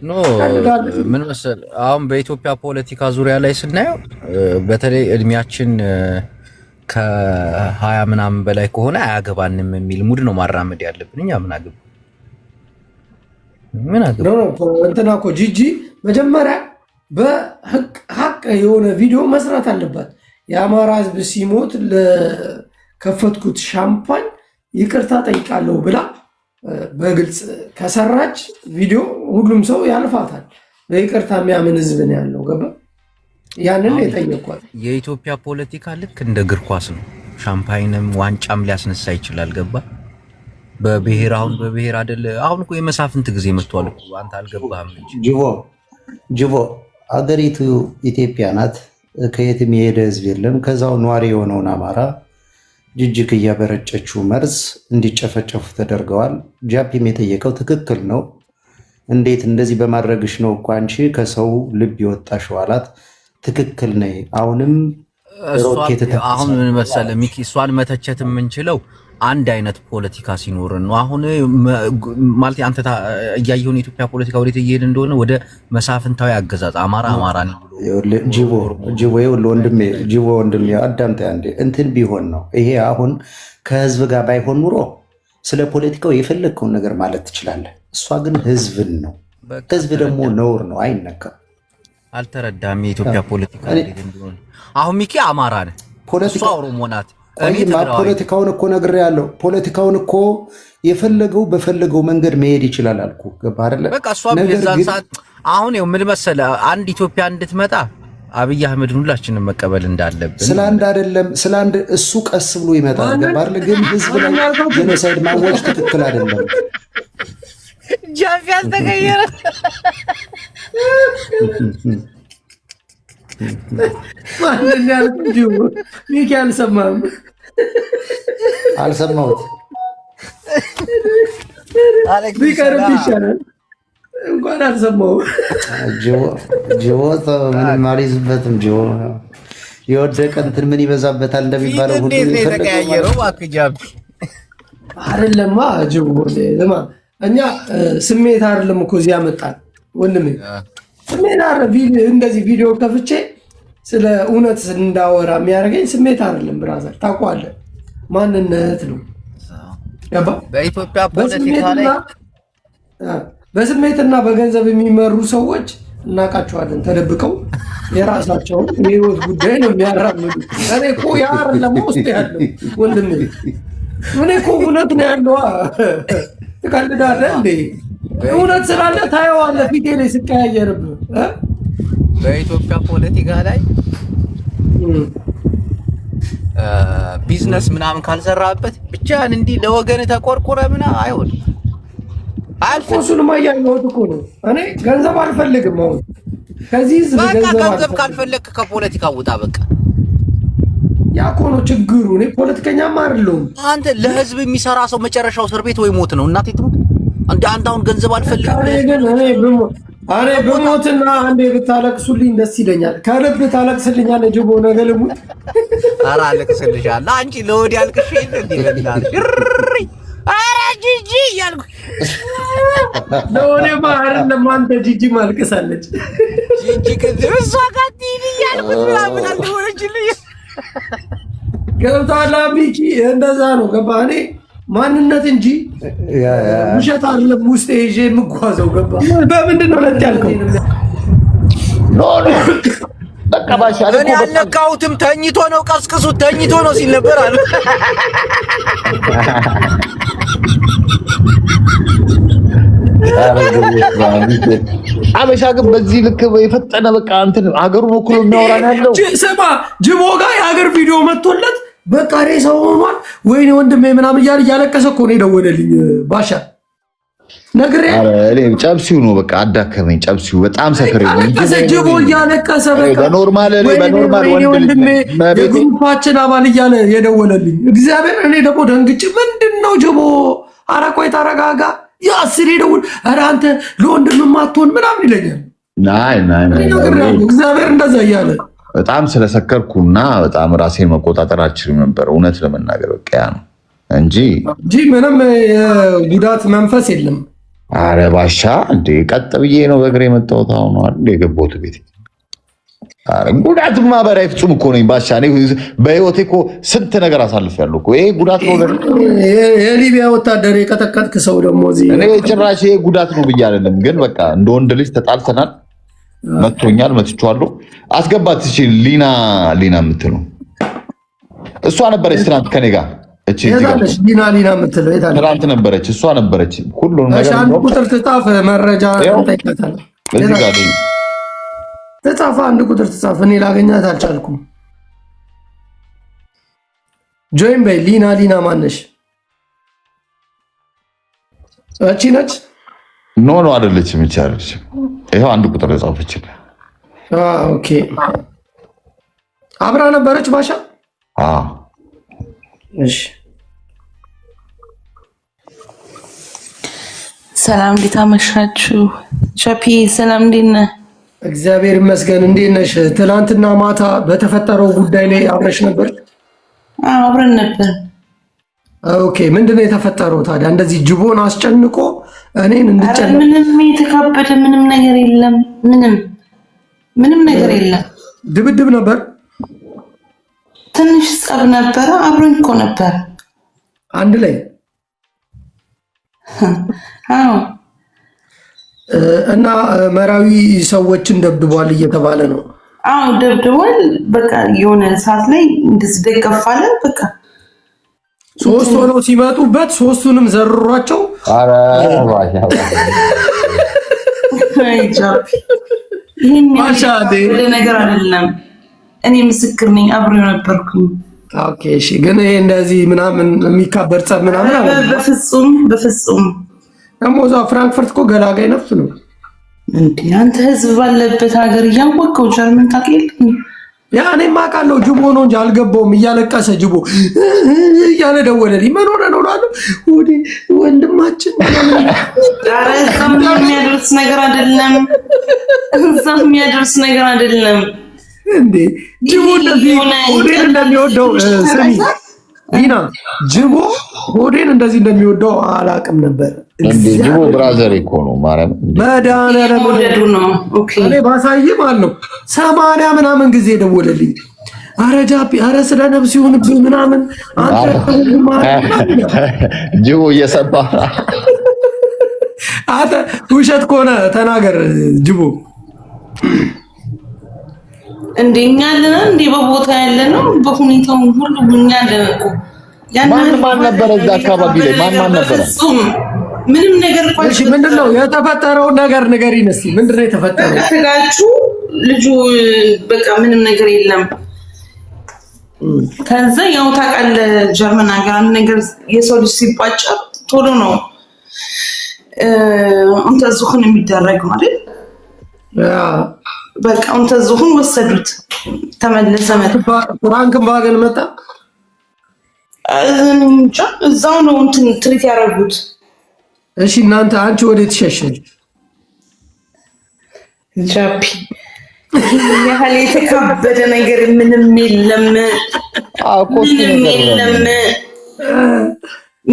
ኖ ምን መሰል፣ አሁን በኢትዮጵያ ፖለቲካ ዙሪያ ላይ ስናየው በተለይ እድሜያችን ከ20 ምናምን በላይ ከሆነ አያገባንም የሚል ሙድ ነው ማራመድ ያለብን። እኛ ምን አገባ እንትና እኮ ጂጂ መጀመሪያ በሀቅ የሆነ ቪዲዮ መስራት አለባት። የአማራ ሕዝብ ሲሞት ለከፈትኩት ሻምፓኝ ይቅርታ ጠይቃለሁ ብላ በግልጽ ከሰራች ቪዲዮ ሁሉም ሰው ያልፋታል። በይቅርታ የሚያምን ሕዝብ ነው ያለው። ገባ? ያንን የጠየኳት። የኢትዮጵያ ፖለቲካ ልክ እንደ እግር ኳስ ነው። ሻምፓይንም ዋንጫም ሊያስነሳ ይችላል። ገባ? በብሔር አሁን በብሔር አይደለ። አሁን እኮ የመሳፍንት ጊዜ መጥቷል እኮ አንተ አልገባህም እንጂ። ጅቦ አገሪቱ ኢትዮጵያ ናት። ከየትም የሄደ ህዝብ የለም። ከዛው ነዋሪ የሆነውን አማራ ጅጅክ እያበረጨችው መርዝ እንዲጨፈጨፉ ተደርገዋል። ጃፒም የጠየቀው ትክክል ነው። እንዴት እንደዚህ በማድረግሽ ነው እኮ አንቺ ከሰው ልብ የወጣሽው አላት። ትክክል ነይ። አሁንም ሮኬት አሁን ምን መሰለህ ሚኪ፣ እሷን መተቸት የምንችለው አንድ አይነት ፖለቲካ ሲኖርን ነው። አሁን ማለት አንተ እያየውን የኢትዮጵያ ፖለቲካ ወዴት እየሄደ እንደሆነ ወደ መሳፍንታዊ አገዛዝ አማራ ነው። ጅቦ ወንድሜ አዳምጠኝ አንዴ። እንትን ቢሆን ነው ይሄ አሁን ከህዝብ ጋር ባይሆን ኑሮ ስለ ፖለቲካው የፈለግከውን ነገር ማለት ትችላለህ። እሷ ግን ህዝብን ነው። ህዝብ ደግሞ ነውር ነው፣ አይነካም። አልተረዳም የኢትዮጵያ ፖለቲካ እንዴት እንደሆነ። አሁን ሚኪ አማራ ነህ፣ እሷ ኦሮሞ ናት። ፖለቲካውን እኮ ነግሬሃለሁ። ፖለቲካውን እኮ የፈለገው በፈለገው መንገድ መሄድ ይችላል አልኩ። ገባህ አይደለ? በቃ እሷ በዛን ሰዓት አሁን ምን መሰለህ አንድ ኢትዮጵያ እንድትመጣ አብይ አህመድን ሁላችንም መቀበል እንዳለብን ስለ አንድ አይደለም፣ ስለ አንድ እሱ ቀስ ብሎ ይመጣል። ገባህ አይደለ? ግን ህዝብ ላይ ጄኖሳይድ ማወጅ ትክክል አይደለም። ጃፊ አልተቀየረ ማንን ያልኩት ሚኪ አልሰማህም? አልሰማሁት። ቢቀርብ ይሻላል። እንኳን አልሰማሁም። ጅቦ ምንም አልይዝበትም። ጅቦ የወደቀ እንትን ምን ይበዛበታል እንደሚባለው ሁሉ የተቀያየረው አክጃብ አይደለማ። ጅቦ እኛ ስሜት አይደለም እኮ እዚህ ያመጣል ወንድሜ። ስሜት እንደዚህ ቪዲዮ ከፍቼ ስለ እውነት እንዳወራ የሚያደርገኝ ስሜት አይደለም ብራዘር፣ ታውቀዋለህ። ማንነት ነው። በኢትዮጵያ ፖለቲካ ላይ በስሜትና በገንዘብ የሚመሩ ሰዎች እናውቃቸዋለን። ተደብቀው የራሳቸውን የህይወት ጉዳይ ነው የሚያራምዱ። እኔ እኮ ያር ለመውስጥ ያለው ወንድሜ፣ እኔ እኮ እውነት ነው ያለው። ትቀልዳለህ እንዴ? እውነት ስላለ ታየዋለህ ፊቴ ላይ ስቀያየርብህ። በኢትዮጵያ ፖለቲካ ላይ ቢዝነስ ምናምን ካልሰራበት ብቻን እንዲህ ለወገን ተቆርቆረ ምናምን አይሆንም። እሱንም አያየሁት እኮ ነው። እኔ ገንዘብ አልፈልግም። አሁን ከዚህ ገንዘብ ካልፈለክ ከፖለቲካ ውጣ በቃ። ያ እኮ ነው ችግሩ። እኔ ፖለቲከኛማ አይደለሁም። አንተ ለህዝብ የሚሰራ ሰው መጨረሻው እስር ቤት ወይ ሞት ነው። እናቴ ትሙት አንተ አሁን ገንዘብ አልፈልግም። እኔ በሞትና አንዴ ብታለቅሱልኝ ደስ ይለኛል። ከልብ ታለቅስልኛለህ ጅቦ ነገ ልሙት። ኧረ አለቅስልሻለሁ። አንቺ ለወዲ አልቅሽ እንዴ ይላል ኧረ ጂጂ እያልኩ ለወዲ ባህር ለማንተ ጂጂ ማልቀሳለች። ጂጂ ከዚህ እሷ ጋር ትይል እያልኩ ምናምን አልሆነችልኝ። ገብቶሃል ሚኪ? እንደዛ ነው ገባህ? እኔ ማንነት እንጂ ውሸት አይደለም ውስጤ ይዤ የምጓዘው ገባህ? በምንድን ነው ለጥ ያልከው? በቃ ባሻ እኔ አልነካሁትም። ተኝቶ ነው ቀስቅሱት፣ ተኝቶ ነው ሲል ነበር አሉ። አበሻ ግን በዚህ ልክ የፈጠነ በቃ እንትን ሀገሩን ወክሎ የሚያወራ ያለው ስማ፣ ጅቦ ጋር የሀገር ቪዲዮ መጥቶለት በቃ ሬሳው ሆኗል። ወይኔ ወንድሜ ምናምን እያለ እያለቀሰ እኮ ነው የደወለልኝ ባሻ ነግሬ። እኔ ጨብሲው ነው በቃ አዳከመኝ። ጨብሲው በጣም ሰክሬ ነው ጅቦ እያለቀሰ በቃ በኖርማል ወንድሜ የግሩፓችን አባል እያለ የደወለልኝ እግዚአብሔር። እኔ ደግሞ ደንግጬ ምንድን ነው ጅቦ፣ ኧረ ቆይ ተረጋጋ፣ የአስር ደውል፣ ኧረ አንተ ለወንድም ማትሆን ምናምን ይለኛል። እግዚአብሔር እንደዛ እያለ በጣም ስለሰከርኩና በጣም ራሴን መቆጣጠር አልችልም ነበር እውነት ለመናገር በቃ ያ ነው እንጂ ምንም ጉዳት መንፈስ የለም። አረ ባሻ እንዴ ቀጥ ብዬ ነው በእግሬ የመጣሁት። አሁን አይደል የገባሁት ቤት። አረ ጉዳትማ በላይ ፍጹም እኮ ነኝ ባሻ። እኔ በህይወቴ እኮ ስንት ነገር አሳልፌያለሁ እኮ። ይሄ ጉዳት ነው የሊቢያ ወታደር የቀጠቀጥክ ሰው ደግሞ እዚህ እኔ ጭራሽ ይሄ ጉዳት ነው ብዬ አይደለም፣ ግን በቃ እንደ ወንድ ልጅ ተጣልተናል። መጥቶኛል፣ መትቼዋለሁ። አስገባት እሺ። ሊና የምትለው እሷ ነበረች ትናንት ከኔ ጋር። እቺ ሊና የምትለው ትናንት ነበረች፣ እሷ ነበረች። ሁሉንም ነገር አንድ ቁጥር ትጻፍ፣ መረጃ እንጠይቃታለን። እዚህ ጋር ትጻፍ፣ አንድ ቁጥር ትጻፍ። እኔ ላገኛት አልቻልኩም። ጆይን በይ። ሊና ማነሽ? እቺ ነች? ኖ አይደለችም። እቺ አይደለችም። ይሄው አንድ ቁጥር ጻፈች። ኦኬ አብራ ነበረች ባሻ። እሺ ሰላም፣ እንዴት አመሻችሁ? ቻፒ ሰላም፣ እንዴት ነህ? እግዚአብሔር ይመስገን። እንዴት ነሽ? ትናንትና ማታ በተፈጠረው ጉዳይ ላይ አብረሽ ነበር? አብረን ነበር። ኦኬ ምንድነው የተፈጠረው ታዲያ? እንደዚህ ጅቦን አስጨንቆ እኔን እንድጨነቅ? ምንም የተካበደ ምንም ነገር የለም። ምንም ነገር የለም። ድብድብ ነበር? ትንሽ ጸብ ነበረ። አብረን እኮ ነበር አንድ ላይ። አዎ። እና መራዊ ሰዎችን ደብድቧል እየተባለ ነው። አዎ ደብድቧል። በቃ የሆነ ሰዓት ላይ እንደዚህ ደገፋለ። በቃ ሶስት ሆነው ሲመጡበት ሶስቱንም ዘርሯቸው። አረ ይሄን ነገር አይደለም። እኔ ምስክር ነኝ፣ አብሬው ነበርኩኝ። ኦኬ እሺ። ግን ይሄ እንደዚህ ምናምን የሚካበር ጸብ ምናምን አለ? በፍጹም ደግሞ እዛ ፍራንክፈርት እኮ ገላጋይ ነፍስ ነው እንዴ! አንተ ህዝብ ባለበት ሀገር እያወቀው ጀርመን ታውቂያለህ? ያ እኔማ አውቃለሁ። ጅቦ ነው እንጂ አልገባውም። እያለቀሰ ጅቦ እያለ ደወለልኝ። ምን ሆነ ነው እላለሁ። ወዲ ወንድማችን እዛም የሚያደርስ ነገር አይደለም። እዛም የሚያደርስ ነገር አይደለም እንዴ! ጅቦ ሆዴን እንደሚወደው ስሚ ሊና፣ ጅቦ ሆዴን እንደዚህ እንደሚወደው አላውቅም ነበር። ጅቦ ብራዘር እኮ ነው ማርያም መድኃኒዓለም ወደዱ ነው። ኦኬ እኔ ባሳይም አለው 80 ምናምን ጊዜ ደወለልኝ። አረ ጃፒ፣ አረ ስለ ነፍስ ይሁንብህ ምናምን አንተ ጅቦ እየሰባ አንተ ውሸት ከሆነ ተናገር ጅቦ። እንደኛ ያለና እንደ በቦታ ያለነው በሁኔታው ሁሉ እኛ ያለነው ማን ነበረ እዛ አካባቢ ላይ ማን ነበረ? ምንም ነገር እሺ ምንድነው የተፈጠረው ነገር ንገሪን እስኪ። ምንድነው የተፈጠረው? ተጋጩ ልጁ በቃ ምንም ነገር የለም። ከዛ ያው ታውቃለህ ጀርመን ሀገር አንድ ነገር የሰው ልጅ ሲቋጨር ቶሎ ነው አንተ ዙኹን የሚደረግ ማለት በቃ አንተ ዙኹን ወሰዱት ተመለሰ ፍራንክን ባገን መጣ እንጃ እዛው ነው እንትን ትሪት ያደረጉት። እሺ እናንተ አንቺ ወዴት ሸሸሽ? ጃፒ ያህል የተካበደ ነገር ምንም የለም።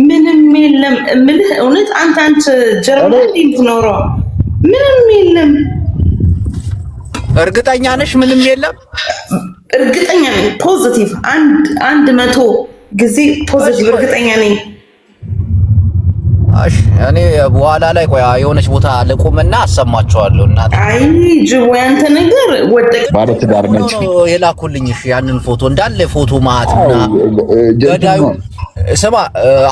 ምንም የለም እምልህ እውነት አንተ ጀርመን የምትኖረው ምንም የለም። እርግጠኛ ነሽ? ምንም የለም። እርግጠኛ ነኝ። ፖዚቲቭ 100 ጊዜ ፖዚቲቭ እርግጠኛ ነኝ። እኔ በኋላ ላይ ቆይ የሆነች ቦታ ልቁምና አሰማቸዋለሁ። እናት አይ ጅቦ ያንተ ነገር ወደቀ ማለት ዳር ነች የላኩልኝ። እሺ ያንን ፎቶ እንዳለ ፎቶ ማትና ገዳዩ ስማ፣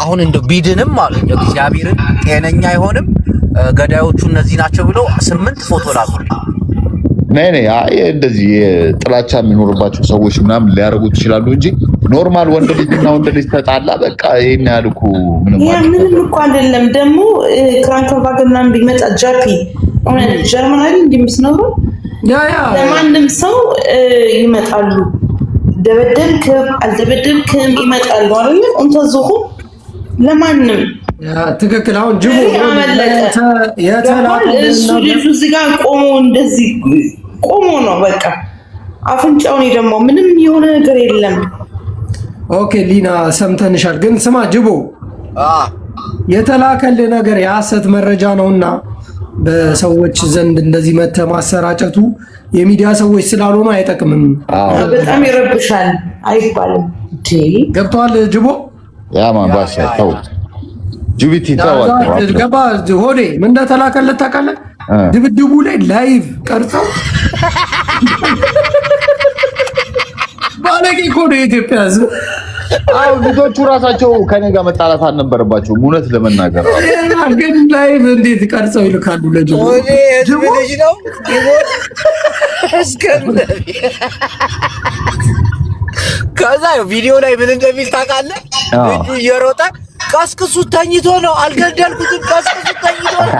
አሁን እንደ ቢድንም ማለት እንደ እግዚአብሔርን ጤነኛ አይሆንም ገዳዮቹ እነዚህ ናቸው ብሎ 8 ፎቶ ላኩልኝ። ነይ አይ እንደዚህ ጥላቻ የሚኖርባቸው ሰዎች ምናምን ሊያደርጉት ይችላሉ እንጂ ኖርማል ወንድ ልጅና ወንድ ልጅ ተጣላ በቃ ይሄን ያልኩ ምንም እኮ አይደለም። ደግሞ ክራንከንቫገንና ቢመጣ ጃፒ ጀርመን አይደል እንደምትኖሩ ለማንም ሰው ይመጣሉ። ደበደብክም አልደበደብክም ይመጣሉ አይደል? አንተ ዙኹ ለማንም ትክክል። አሁን ጅቦ እሱ ልጁ እዚህ ጋር ቆሞ እንደዚህ ቆሞ ነው በቃ አፍንጫውን ደግሞ ምንም የሆነ ነገር የለም። ኦኬ ሊና ሰምተንሻል። ግን ስማ ጅቦ የተላከልህ ነገር የሐሰት መረጃ ነውና በሰዎች ዘንድ እንደዚህ መተህ ማሰራጨቱ የሚዲያ ሰዎች ስላልሆኑ አይጠቅምም። በጣም ይረብሻል አይባልም። ገብቶሃል ጅቦ? ያማን ባሻ ተው ጅቢቲ ተው ገባ ሆዴ ምን እንደተላከለት ታውቃለህ? ድብድቡ ላይ ላይቭ ቀርጸው ባለጌ እኮ ነው የኢትዮጵያ ሕዝብ። አው ልጆቹ ራሳቸው ከኔ ጋር መጣላት አልነበረባቸውም እውነት ለመናገር ግን ላይቭ እንዴት ቀርጸው ይልካሉ? ለጅቦ ልጅ ነው ከዛ ቪዲዮ ላይ ምን እንደሚል ታውቃለህ? ልጁ እየሮጠ ቀስቅሱት ተኝቶ ነው አልገደልኩትም፣ ቀስቅሱት ተኝቶ ነው።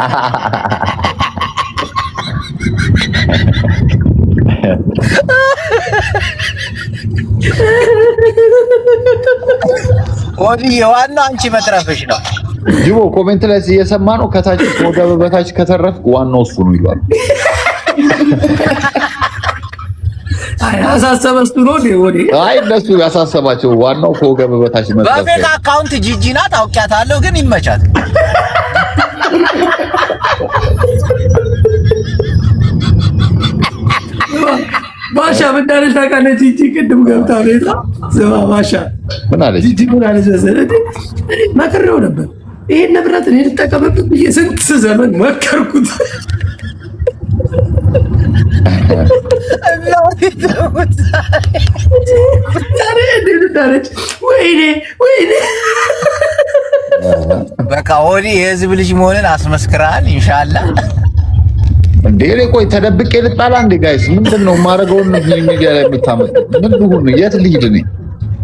ወዲህ ዋና አንቺ መትረፍሽ ነው። ጅቦ ኮሜንት ላይ እየሰማ ነው። ከታች ከወገብ በታች ከተረፍክ ዋናው እሱ ነው ይላል። ያሳሰበስቱ ነው ወዲ አይ እነሱ ያሳሰባቸው ዋናው ከወገብ በታች መጥተው በፌክ አካውንት ጂጂ ናት አውቂያታለሁ፣ ግን ይመቻት። ባሻ ምን እንዳለች ታውቃለች? ጂጂ ቅድም ገብታ ቤታ ዘማ ባሻ ምን አለች? ጂጂ ምን አለች መሰለህ? መክሬው ነበር ይሄን ንብረት እኔ ልጠቀምበት ብዬ ስንት ዘመን መከርኩት። በቃ ወዲ የህዝብ ልጅ መሆንን አስመስክራል። ኢንሻአላህ እንዴ እኔ ቆይ ተደብቄ ልጣላ እንዴ? ጋይስ ምንድነው ማረገውን ሚዲያ ላይ የምታመጡት? ምን ልሁን? የት ልሂድ እኔ?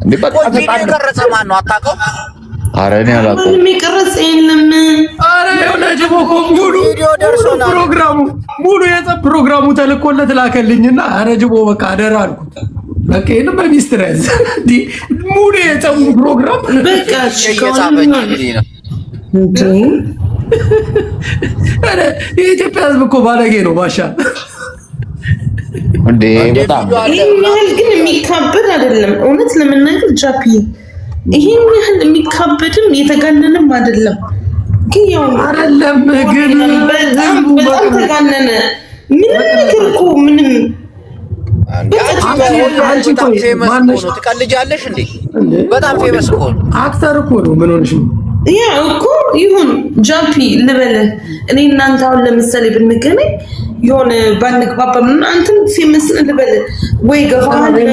እንዴ በቃ ተቀረጸ ማን ነው አታውቀው? ኧረ እኔ አላውቀውም። ምንም የቀረጸ የለም። ኧረ የሆነ ጅቦ ሙሉ ፕሮግራሙ ተልኮለት ላከልኝና ኧረ ጅቦ በቃ አደራ አልኩት። በቃ ይሄን በሚስጥር ያዝ እንዴ ሙሉ የጸቡ ፕሮግራም በቃ አረ የኢትዮጵያ ሕዝብ እኮ ባለጌ ነው ባሻ። እንዴ በጣም ይሄን ያህል ግን የሚካበድ አይደለም። እውነት ለመናገር ጃፒ ይሄን ያህል የሚካበድም የተጋነነም አይደለም። ግን ያው አይደለም ግን በጣም ተጋነነ። ምንም ነገር እኮ ምንም አንቺ ፌመስ ነው። ትቀልጃለሽ እንዴ? በጣም ፌመስ እኮ ነው። አክተር እኮ ነው። ምን ሆነሽ ነው? ያ እኮ ይሁን ጃፒ ልበልህ። እኔ እናንተ አሁን ለምሳሌ ብንገናኝ የሆነ ባንግባባ ምን አንተም ፌመስ ልበልህ ወይ ገፋሃል ወይ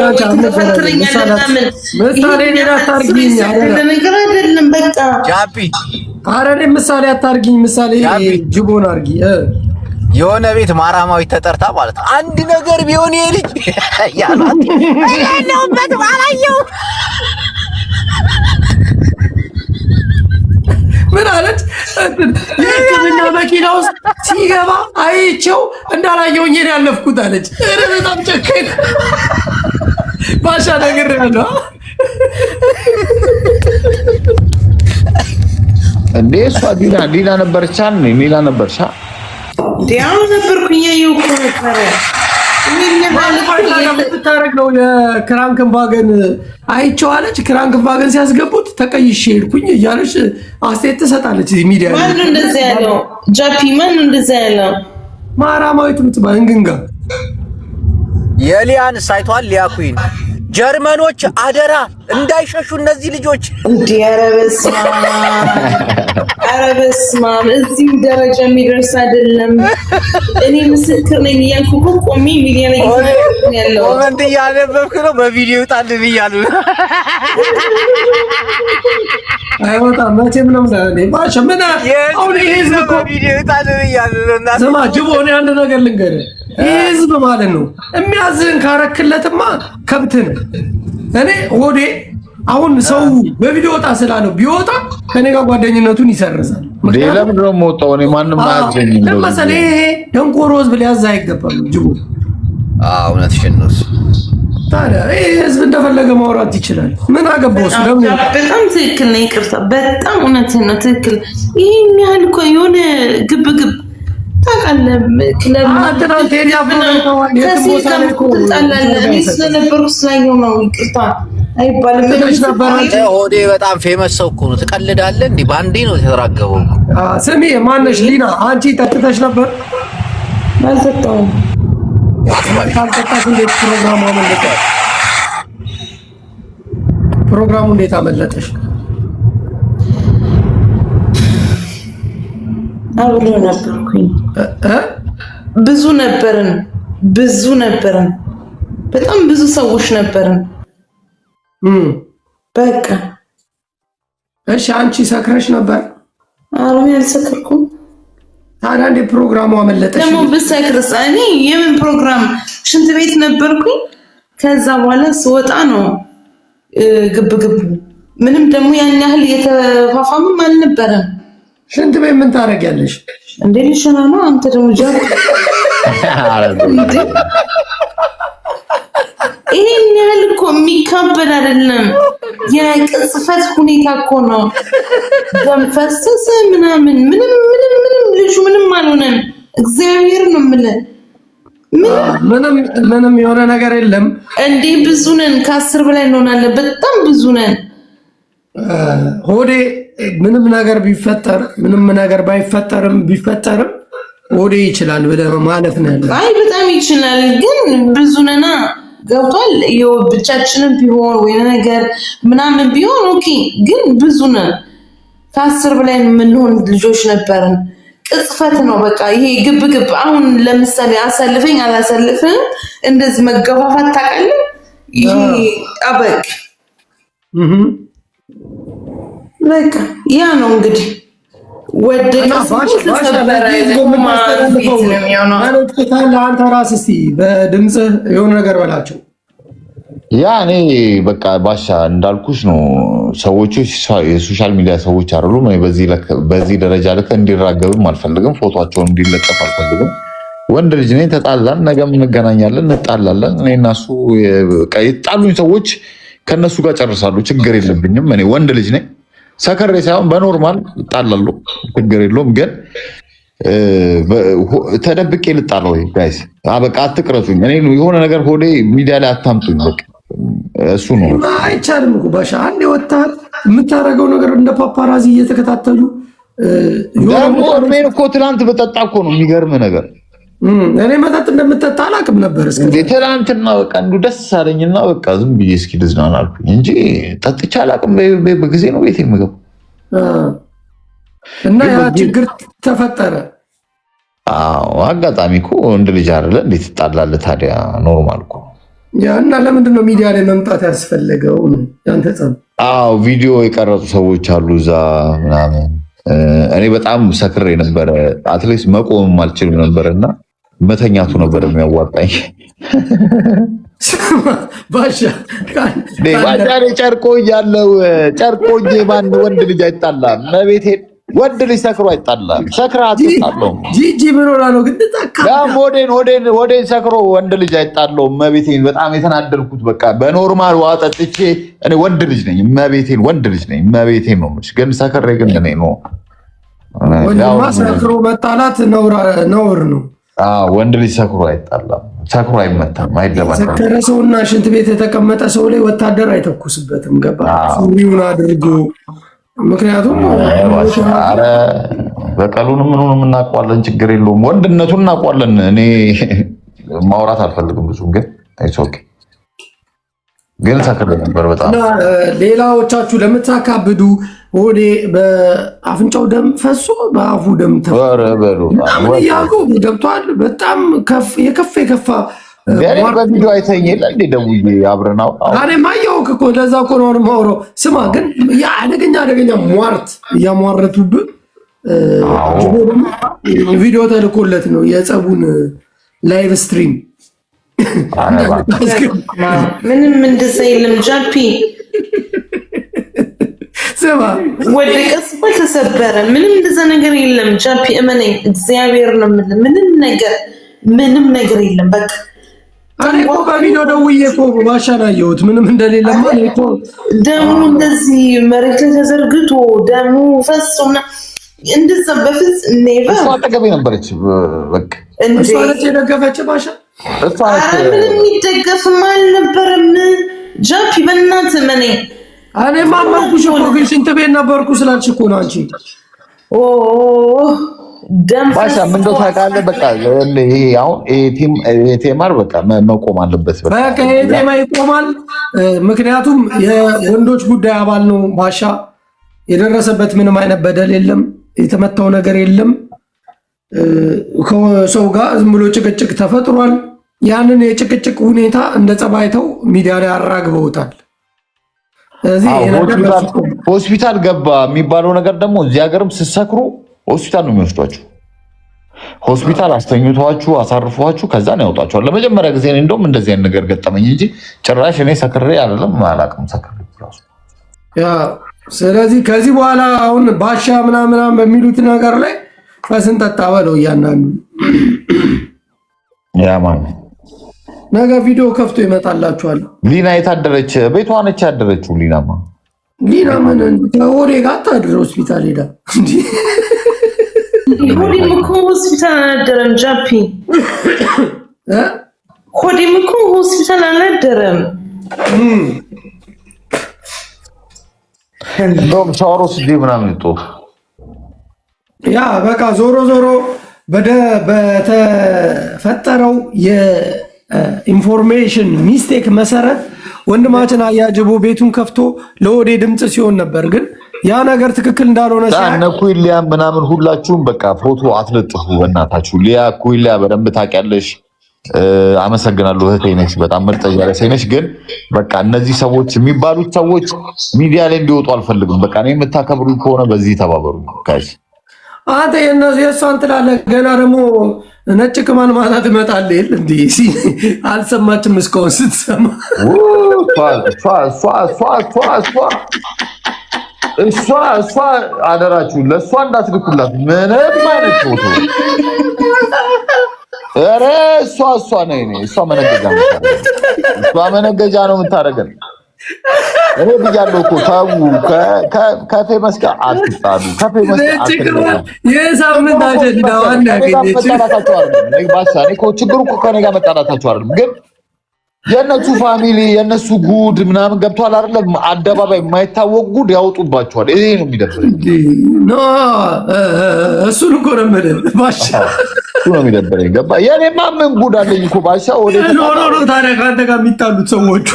ተፈትረኛለህ ምናምን ምሳሌ ሌላ አታርጊኝ ነገር አይደለም። በቃ ጃፒ ኧረ እኔ ምሳሌ አታርጊኝ። ምሳሌ ጅቦን አርጊ። የሆነ ቤት ማራማዊት ተጠርታ ማለት አንድ ነገር ቢሆን ይሄ ልጅ ያላት ያለውበት ባላየው ምን አለች? የሕክምና መኪና ውስጥ ሲገባ አይቼው እንዳላየው እኔ ያለፍኩት አለች። ኧረ በጣም ጨከኝ ባሻ ነገር ያለው እንዴ እሷ ዲላ ነበርቻ ሌላ ነበርቻ ዲያው ነበርኩኝ ያየው እኮ ነበር የምታረግ ነው። የክራንክን ቫገን አይቼዋለች። ክራንክን ቫገን ሲያስገቡት ተቀይሼ ሄድኩኝ እያለች አስተያየት ትሰጣለች። ሚዲያ ማን እንደዛ ያለው? ጃፒ ማን እንደዛ ያለው? ማራማዊት ምትባል እንግንጋ የሊያን ሳይቷል ሊያኩይን ጀርመኖች አደራ እንዳይሸሹ እነዚህ ልጆች እንዴ! ኧረ በስመ አብ እዚህ ደረጃ የሚደርስ አይደለም። እኔ ምስክር ነኝ እያልኩ እኮ ቆሜ ሚዲያ ላይ ያለው ኮመንት እያነበብክ ነው። በቪዲዮ ጣል ብያለሁ። አይወጣም መቼም ነው ማለት ባሻ ምን አሁን ይሄ ህዝብ እኮ በቪዲዮ ጣል ብያለሁ። ስማ ጅቦ እኔ አንድ ነገር ልንገርህ። ይሄ ህዝብ ማለት ነው የሚያዝህን ካረክለትማ ከብትን እኔ ሆዴ አሁን ሰው በቪዲዮ ወጣ ስላለው ቢወጣ ከኔ ጋር ጓደኝነቱን ይሰርዛል። ለምን ነው የምወጣው? እኔ ማንም አያዘኝም። ለምሳሌ ይሄ ደንቆሮ ህዝብ ሊያዝ አይገባም። ጅቦ እውነትሽን ነው። ታዲያ ይሄ ህዝብ እንደፈለገ ማውራት ይችላል። ምን አገባው? በጣም ትክክል ነው። ይቅርታ በጣም እውነትህን ነው። ትክክል ይሄን ያህል እኮ የሆነ ግብግብ ታውቃለህ። ክለብ ስለነበሩ ስላየው ነው። ይቅርታ አይባልም። ሆዴ በጣም ፌመስ ሰው እኮ ነው። ትቀልዳለህ እንዴ? ባንዴ ነው የተራገበው። ስሚ ማነሽ ሊና፣ አንቺ ጠጥተሽ ነበር? አልጠጣሁም። ካልጠጣሽ እንዴት ፕሮግራሙ እንዴት አመለጠሽ? አብሬ ነበርኩኝ። ብዙ ነበርን። በጣም ብዙ ሰዎች ነበርን። በቃ እሺ፣ አንቺ ሰክረሽ ነበር? አረ አልሰከርኩም። ታዲያ እንዴት ፕሮግራሙ አመለጠሽ? ደግሞ ብሰክርስ? እኔ የምን ፕሮግራም ሽንት ቤት ነበርኩኝ። ከዛ በኋላ ስወጣ ነው ግብግብ። ምንም ደግሞ ያን ያህል የተፋፋምም አልነበረም። ሽንት ቤት ምን ታደርጊያለሽ እንዴ? ልሽና ነው አንተ ደግሞ ጃክ። ይሄን ያህል እኮ የሚካበድ አይደለም። የቅጽፈት ሁኔታ እኮ ነው። ደም ፈሰሰ ምናምን ምንም ልጁ ምንም አልሆነም። እግዚአብሔር ነው የምልህ። ምንም የሆነ ነገር የለም እንዴ? ብዙ ነን፣ ከ10 በላይ እንሆናለን። በጣም ብዙ ነን። ሆዴ ምንም ነገር ቢፈጠር ምንም ነገር ባይፈጠርም ቢፈጠርም ሆዴ ይችላል ብለህ ማለት ነው ያለው። አይ በጣም ይችላል፣ ግን ብዙ ነና ገብቷል። ብቻችንን ቢሆን ወይ ነገር ምናምን ቢሆን ኦኬ፣ ግን ብዙ ነን። ከ10 በላይ የምንሆን ልጆች ነበርን። ቅጽፈት ነው በቃ ይሄ ግብግብ። አሁን ለምሳሌ አሳልፈኝ አላሳልፍም እንደዚህ መገፋፋት ታውቃለህ? ይሄ አበቅ በቃ ያ ነው እንግዲህ አንተ ራስህ እስኪ በድምፅህ የሆነ ነገር በላቸው። ያ እኔ በቃ ባሻ እንዳልኩሽ ነው። ሰዎቹ የሶሻል ሚዲያ ሰዎች አይደሉም። በዚህ ደረጃ ልክ እንዲራገብም አልፈልግም። ፎቶቸውን እንዲለጠፍ አልፈልግም። ወንድ ልጅ ነኝ። ተጣላን፣ ነገም እንገናኛለን፣ እንጣላለን። እኔ እና እሱ የጣሉኝ ሰዎች ከነሱ ጋር ጨርሳሉ። ችግር የለብኝም። እኔ ወንድ ልጅ ነኝ። ሰከሬ ሳይሆን በኖርማል እጣላለሁ። ችግር የለውም። ግን ተደብቄ ልጣላ ወይ ጋይስ? በቃ አትቅረጹኝ። እኔ የሆነ ነገር ሆዴ ሚዲያ ላይ አታምጡኝ። በቃ እሱ ነው። አይቻልም እኮ ባሻ። አንዴ ወጣት የምታደርገው ነገር እንደ ፓፓራዚ እየተከታተሉ ደግሞ እኔን እኮ ትናንት በጠጣ እኮ ነው የሚገርም ነገር። እኔ መጠጥ እንደምጠጣ አላውቅም ነበር እስከ ትናንትና። በቃ እንዱ ደስ አለኝና በቃ ዝም ብዬ እስኪ ልዝናና አልኩኝ እንጂ ጠጥቼ አላውቅም። በጊዜ ነው ቤት የምገባው እና ያ ችግር ተፈጠረ። አዎ አጋጣሚ እኮ ወንድ ልጅ አይደለ እንዴት ትጣላለህ ታዲያ? ኖርማል እኮ ያ። እና ለምንድን ነው ሚዲያ ላይ መምጣት ያስፈለገው? ያንተ ጸብ? አዎ ቪዲዮ የቀረጹ ሰዎች አሉ እዛ ምናምን እኔ በጣም ሰክሬ ነበረ። አትሊስት መቆም አልችልም ነበርና መተኛቱ ነበር የሚያዋጣኝ። ባሻ ጨርቆ እያለው ጨርቆ ማን ወንድ ልጅ አይጣላም። መቤቴን ወንድ ልጅ ሰክሮ አይጣላም። ሰክራ አትጣለውም። ጂጂ ምን ሆና ነው ግን ወዴን ሰክሮ ወንድ ልጅ አይጣለውም። መቤቴን በጣም የተናደድኩት በቃ በኖርማል ውሃ ጠጥቼ እኔ ወንድ ልጅ ነኝ። መቤቴን ወንድ ልጅ ነኝ። መቤቴን ነው የምልሽ። ግን ሰክሬ ግን እኔ ነው ወንድማ ሰክሮ መጣላት ነውር ነው። ወንድ ልጅ ሰክሮ አይጣላም። ሰክሮ አይመታም፣ አይደባም። ሰከረ ሰውና ሽንት ቤት የተቀመጠ ሰው ላይ ወታደር አይተኩስበትም። ገባ ሱሪውን አድርጎ ምክንያቱም ኧረ በቀሉንም ምኑንም እናውቀዋለን። ችግር የለውም። ወንድነቱን እናውቀዋለን። እኔ ማውራት አልፈልግም ብዙ ግን ሰክሬ ነበር በጣም። ሌላዎቻችሁ ለምታካብዱ ወዴ በአፍንጫው ደም ፈሶ በአፉ ደም ተያሉ ገብቷል። በጣም የከፋ በቪዲዮ አይተኝ የለ እንዴ ደውዬ አብረን እኔማ አየሁህ እኮ ለዛ እኮ ነው የማወራው። ስማ ግን አደገኛ ሟርት እያሟረቱብህ ቪዲዮ ተልኮለት ነው የጸቡን ላይቭ ስትሪም ምንም እንደዛ የለም። ጃፒ ስማ ወደቀስ ተሰበረ። ምንም እንደዛ ነገር የለም። ጃፒ እመነኝ፣ እግዚአብሔር ነው የምልህ። ምንም ነገር የለም። በቃ እኔ እኮ በቪዲዮ ደውዬ እኮ ባሻን አየሁት ምንም እንደሌለ ማለት እኮ ደሙ እንደዚህ መሬት ላይ ተዘርግቶ ደሙ ፈሶና እንደዛ በፊት ኔቨር እሷ አጠገቤ ነበረች። በቃ እሷ ነች የደገፈች ባሻ። ምንም የሚደገፍም አልነበረም። ጃፒ በእናትህ እመነኝ። እኔ ማመንኩሽ እኮ ግን ሽንት ቤት ነበርኩ ስላልሽ እኮ ነው አንቺ። ባሻ ምን እንደው ታውቃለህ፣ በቃ ይሄ አሁን ኤቴማር በቃ መቆም አለበት። በቃ ኤቴማ ይቆማል። ምክንያቱም የወንዶች ጉዳይ አባል ነው ባሻ። የደረሰበት ምንም አይነት በደል የለም፣ የተመታው ነገር የለም። ከሰው ጋር ዝም ብሎ ጭቅጭቅ ተፈጥሯል። ያንን የጭቅጭቅ ሁኔታ እንደ ጸባይተው ሚዲያ ላይ አራግበውታል። ሆስፒታል ገባ የሚባለው ነገር ደግሞ እዚህ ሀገርም ስትሰክሩ ሆስፒታል ነው የሚወስዷችሁ። ሆስፒታል አስተኝቷችሁ አሳርፏችሁ ከዛ ነው ያወጣችኋል። ለመጀመሪያ ጊዜ እንደውም እንደዚህ አይነት ነገር ገጠመኝ እንጂ ጭራሽ እኔ ሰክሬ አይደለም አላውቅም። ሰክሬ ራሱ ስለዚህ ከዚህ በኋላ አሁን ባሻ ምናምን በሚሉት ነገር ላይ ፈስን ጠጣ በለው እያንዳንዱ ያማን ነገ ቪዲዮ ከፍቶ ይመጣላችኋል። ሊና የታደረች ቤቷ ነች ያደረችው። ሊና ምን ከወሬ ጋር ታድረ ሆስፒታል ሄዳ ሆዴም እኮ ሆስፒታል አላደረም። ጃፒ ሆዴም እኮ ሆስፒታል አላደረም። እንደውም ሻወር ወስጄ ምናምን ይጦ ያ በቃ ዞሮ በተፈጠረው የኢንፎርሜሽን ሚስቴክ መሰረት ወንድማችን አያጅቦ ቤቱን ከፍቶ ለወዴ ድምፅ ሲሆን ነበር። ግን ያ ነገር ትክክል እንዳልሆነ ኩይ ሊያ ምናምን ሁላችሁም በቃ ፎቶ አትለጥፉ በእናታችሁ። ሊያ ኩይ ሊያ በደንብ ታውቂያለሽ። አመሰግናለሁ እህቴ ነሽ፣ በጣም ምርጥ እያለች ነሽ። ግን በቃ እነዚህ ሰዎች የሚባሉት ሰዎች ሚዲያ ላይ እንዲወጡ አልፈልግም። በቃ እኔ የምታከብሩ ከሆነ በዚህ ተባበሩ። ካሽ አንተ የእሷን ትላለህ፣ ገና ደግሞ ነጭ ቅማል ማታ ትመጣለህ እንዴ? አልሰማችም እስካሁን ስትሰማ እሷ አደራችሁ ለእሷ እንዳትልኩላት ምንም አይነት ፎቶ። ኧረ እሷ መነገጃ ነው የምታደርገን። እኔ ብያለሁ እኮ ተው፣ ከፌመስ ጋር አትጣሉ። የሳምንት አጀንዳ ዋና ችግሩ እኮ ከኔ ጋር መጣላታችሁ አይደለም፣ ግን የእነሱ ፋሚሊ የእነሱ ጉድ ምናምን ገብቷል አይደለም። አደባባይ የማይታወቅ ጉድ ያወጡባቸዋል። ይሄ ነው የሚደብረኝ። እሱን እኮ ነው የምልህ ባሻ ነው የሚደብረኝ። ገባ የኔማ ምን ጉድ አለኝ እኮ ባሻ ወደ ኖ ታዲያ ከአንተ ጋር የሚጣሉት ሰዎቹ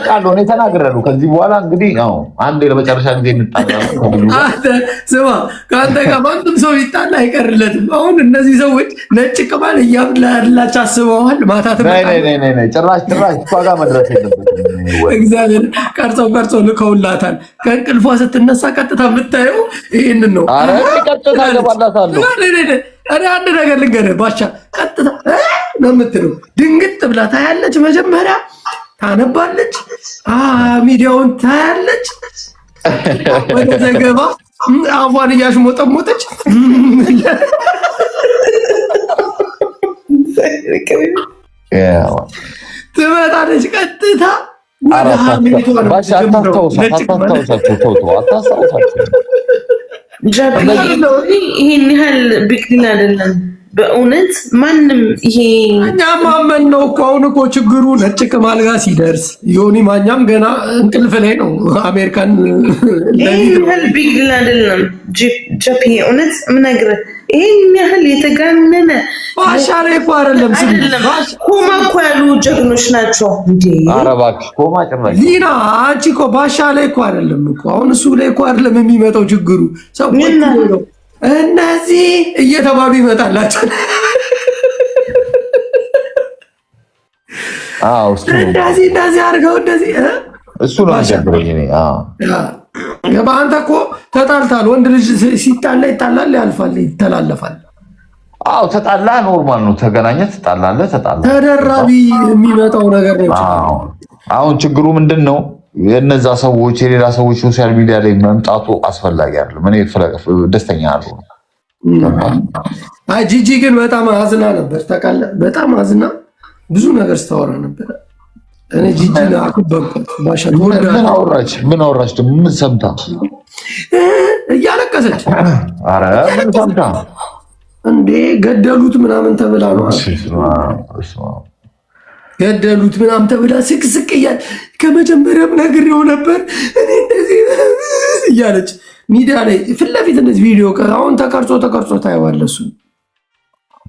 ቃሉ እኔ ተናግሬያለሁ። ከዚህ በኋላ እንግዲህ ያው አንዴ ለመጨረሻ ጊዜ እንጣላለን። ስማ ከአንተ ጋር ማንም ሰው ይጣላ አይቀርለትም። አሁን እነዚህ ሰዎች ነጭ ቅማል እያብላላች አስበዋል። ማታ ጭራሽ እሷ ጋር መድረስ የለበትም። እግዚአብሔር ቀርጸው ልከውላታል። ከእንቅልፏ ስትነሳ ቀጥታ የምታየው ይህንን ነው። ኧረ ቀጥታ ገባላታለሁ። እኔ አንድ ነገር ልንገርህ ባሻ፣ ቀጥታ ነው የምትለው። ድንግጥ ብላ ታያለች። መጀመሪያ ታነባለች፣ ሚዲያውን ታያለች፣ ወደ ዘገባ አፏን እያሽሞጠሞጠች ትመጣለች። ቀጥታ ይሄን ያህል ቢክሊን አይደለም በእውነት ማንም። ይሄ እኛ ማመን ነው እኮ። አሁን እኮ ችግሩ ነጭ ቅማል ጋር ሲደርስ ዮኒ ማኛም ገና እንቅልፍ ላይ ነው። አሜሪካን ይሄን ያህል ቢክሊን አይደለም ጃፒ፣ እውነት የምነግርህ ይሄን ያህል የተጋነነ ባሻ ላይ እኮ አይደለም። ኮማ እኮ ያሉ ጀግኖች ናቸው እንዴ! ኧረ እባክሽ ኮማ ጭራሽ ሊና፣ አንቺ እኮ ባሻ ላይ እኮ አይደለም እኮ። አሁን እሱ ላይ እኮ አይደለም የሚመጣው ችግሩ። ሰው እነዚህ እየተባሉ ይመጣላቸው። እንደዚህ አድርገው እንደዚህ እሱ ነው አጀብረኝ። በአንተ እኮ ተጣልታል። ወንድ ልጅ ሲጣላ ይጣላል፣ ያልፋል፣ ይተላለፋል። አዎ ተጣላ ኖርማል ነው። ተገናኘ፣ ተጣላለ፣ ተደራቢ የሚመጣው ነገር ነው። አሁን ችግሩ ምንድን ነው? የነዛ ሰዎች የሌላ ሰዎች ሶሻል ሚዲያ ላይ መምጣቱ አስፈላጊ አይደለም። እኔ ደስተኛ አልሆነ። ጂጂ ግን በጣም አዝና ነበር ታውቃለህ። በጣም አዝና ብዙ ነገር ስታወራ ነበር። እኔ ጂጂ አኩበንኳት። ባሻ ምን አወራች ደግሞ? ምን ሰምታ? እያለቀሰች ኧረ ምን ሰምታ እንዴ? ገደሉት ምናምን ተብላ ነው ገደሉት ምናምን ተብላ ስቅስቅ እያለ ከመጀመሪያም ነግሬው ነበር እኔ እንደዚህ እያለች ሚዲያ ላይ ፊት ለፊት እንደዚህ ቪዲዮ አሁን ተቀርጾ ታየዋለህ። እሱ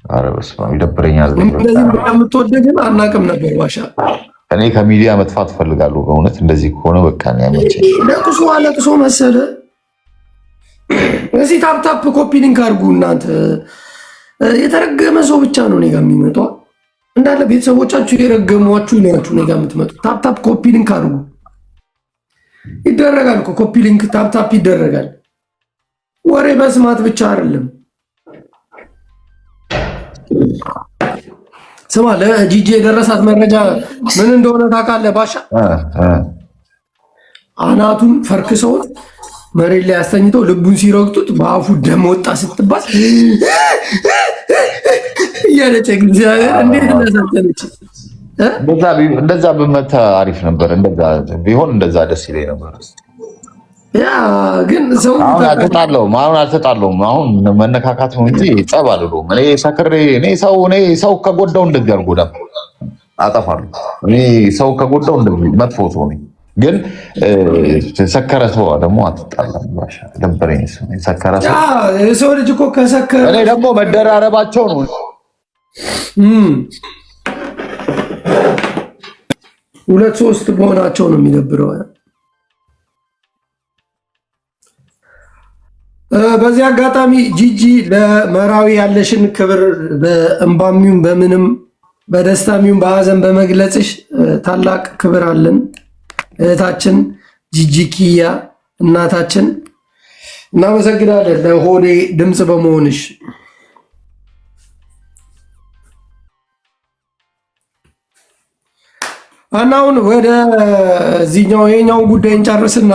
ኧረ በስመ አብ ይደብረኛል። እንደዚህ የምትወደው ግን አናውቅም ነበር ባሻ። እኔ ከሚዲያ መጥፋት እፈልጋለሁ በእውነት። እንደዚህ ከሆነ በቃ ያመቸኝ። ለቅሶ መሰለ። እዚህ ታፕታፕ ኮፒ ሊንክ አድርጉ እናንተ። የተረገመ ሰው ብቻ ነው እኔ ጋር የሚመጣው። እንዳለ ቤተሰቦቻችሁ የረገሟችሁ ናችሁ እኔ ጋር የምትመጡ። ታፕታፕ ኮፒ ሊንክ አድርጉ። ይደረጋል እኮ ኮፒ ሊንክ ታፕታፕ ይደረጋል። ወሬ መስማት ብቻ አይደለም። ስማ ለጂጂ የደረሳት መረጃ ምን እንደሆነ ታውቃለህ ባሻ? አናቱን ፈርክሰውት መሬት ላይ አስተኝተው ልቡን ሲረግጡት በአፉ ደም ወጣ ስትባል እያለች እግዚአብሔር እንዴት እንዳሳዘነች። እንደዛ ብመታ አሪፍ ነበር። እንደዛ ቢሆን እንደዛ ደስ ይለኝ ነበር። ያ ግን ሰው አሁን አልተጣለውም። አሁን መነካካት ነው እንጂ ጸብ አልለውም። እኔ ሰክሬ ሰው ከጎዳው እንደዚህ አልጎዳም፣ አጠፋለሁ። እኔ ሰው ከጎዳው እንደዚህ መጥፎ ሰው ነኝ። ግን ሰከረ ሰው ደግሞ አትጣላም። ባሻ ደበረኝ። ሰከረ ሰው ልጅ እኮ ከሰከረ እኔ ደግሞ መደራረባቸው ነው። ሁለት ሶስት በሆናቸው ነው የሚደብረው። በዚህ አጋጣሚ ጂጂ ለመራዊ ያለሽን ክብር በእንባሚውን በምንም በደስታሚውን በሀዘን በመግለጽሽ ታላቅ ክብር አለን። እህታችን ጂጂ ኪያ እናታችን እናመሰግናለን ለሆዴ ድምፅ በመሆንሽ። እና አሁን ወደ እዚህኛው ይሄኛውን ጉዳይ እንጨርስና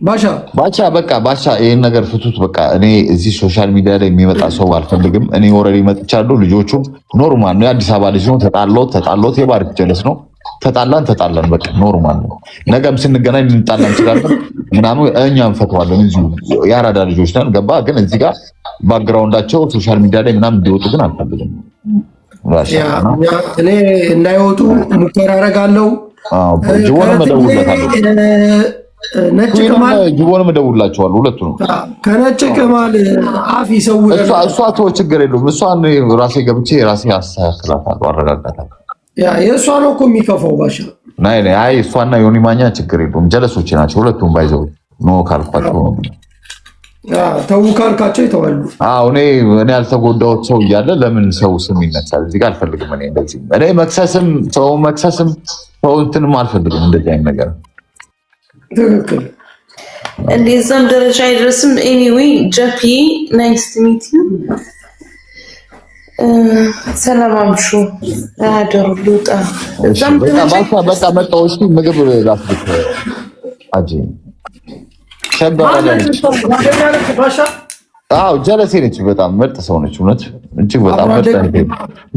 ባሻ ይህን ነገር ፍቱት። በቃ እኔ እዚህ ሶሻል ሚዲያ ላይ የሚመጣ ሰው አልፈልግም። እኔ ኦልሬዲ መጥቻለሁ። ልጆቹም ኖርማል ነው። የአዲስ አበባ ልጅ ነው። ተጣሎት የባርክ ጀለስ ነው። ተጣላን በቃ ኖርማል ነው። ነገም ስንገናኝ ልንጣላ እንችላለን ምናምን እኛ እንፈተዋለን። እዚሁ የአራዳ ልጆች ነን። ገባ ግን እዚህ ጋር ባክግራውንዳቸው ሶሻል ሚዲያ ላይ ምናምን እንዲወጡ ግን አልፈልግም። እኔ እንዳይወጡ ሙከራ አደርጋለሁ። ጅቦን መደውለታለሁ። ነጭ ቅማል ጅቦንም እደውልላቸዋለሁ ሁለቱንም። ከነጭ ቅማል አፍ ይሰውራል። እሷ ተወው ችግር የለውም። እሷን ራሴ ገብቼ ራሴ አስተካክላታለሁ፣ አረጋጋታለሁ። የእሷ ነው እኮ የሚከፋው ባሻ። አይ እሷና ዮኒ ማኛ ችግር የለውም። ጀለሶች ናቸው ሁለቱም። ባይዘው ኖ ካልኳቸው ነው ተው ካልካቸው ይተዋሉ። እኔ ያልተጎዳሁት ሰው እያለ ለምን ሰው ስም ይነሳል? እዚህ ጋር አልፈልግም። እኔ መክሰስም ሰው እንትንም አልፈልግም። እንደዚህ አይነት ነገር ትክክል። እንደዛም ደረጃ አይደርስም። ኤኒዌይ ጃፒ ናይስ ቱ ሚት ዩ። ሰላም አምሹ አደሩ ልውጣ። በቃ መጣሁ። እስኪ ምግብ ላስልክ። አጂ ጀለሴ ነች። በጣም ምርጥ ሰው ነች። እውነት እጅግ በጣም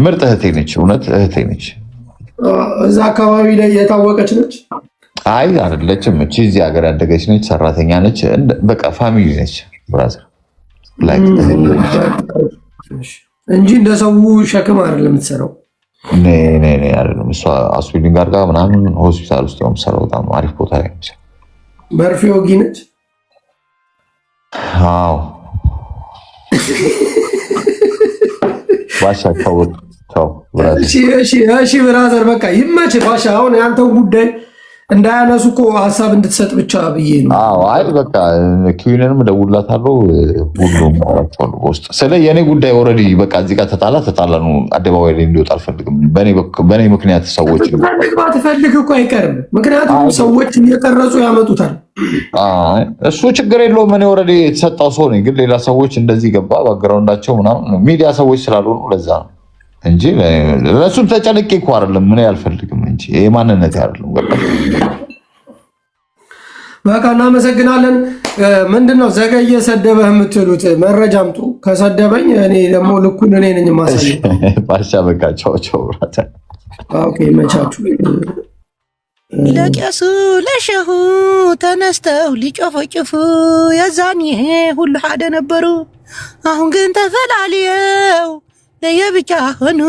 ምርጥ እህቴ ነች። እውነት እህቴ ነች። እዛ አካባቢ ላይ የታወቀች ነች። አይ አይደለችም። እቺ እዚህ ሀገር ያደገች ነች። ሰራተኛ ነች። በቃ ፋሚሊ ነች። ብራዘር እንጂ እንደ ሰው ሸክም አይደለም የምትሰራው። አይደለም እሷ አስዊሊንግ አድርጋ ምናምን ሆስፒታል ውስጥ ነው የምትሰራው። በጣም አሪፍ ቦታ ላይ ነች። መርፌ ወጊ ነች። አዎ ባሻ ተው ብራዘር በቃ ይመች ባሻ። አሁን ያንተው ጉዳይ እንዳያነሱ እኮ ሀሳብ እንድትሰጥ ብቻ ብዬ ነው። አይ በቃ ኪዊንንም እደውልላታለሁ። ሁሉም አላቸዋለሁ በውስጥ ስለ የኔ ጉዳይ ኦልሬዲ በቃ እዚህ ጋር ተጣላ ነው። አደባባይ ላይ እንዲወጣ አልፈልግም። በእኔ ምክንያት ሰዎች ትፈልግ እኮ አይቀርም። ምክንያቱም ሰዎች እየቀረጹ ያመጡታል። እሱ ችግር የለውም። እኔ ኦልሬዲ የተሰጣው ሰው ነኝ። ግን ሌላ ሰዎች እንደዚህ ገባ ባግራውንዳቸው ምናምን ሚዲያ ሰዎች ስላልሆኑ ለዛ ነው እንጂ ለእሱም ተጨንቄ እኮ አይደለም። ምን አልፈልግም እንጂ ይሄ ማንነት አይደለም። በቃ እናመሰግናለን። ምንድነው ዘገየ ሰደበህ የምትሉት? መረጃ አምጡ። ከሰደበኝ እኔ ደግሞ ልኩን እኔ ነኝ ማሳየው። ባሻ በቃ ቻው ቻው። ኦኬ መቻቹ ለቄሱ ለሸሁ ተነስተው ሊጮፈጭፉ የዛን ይሄ ሁሉ ሓደ ነበሩ። አሁን ግን ተፈላልየው ለየብቻ ሆኑ።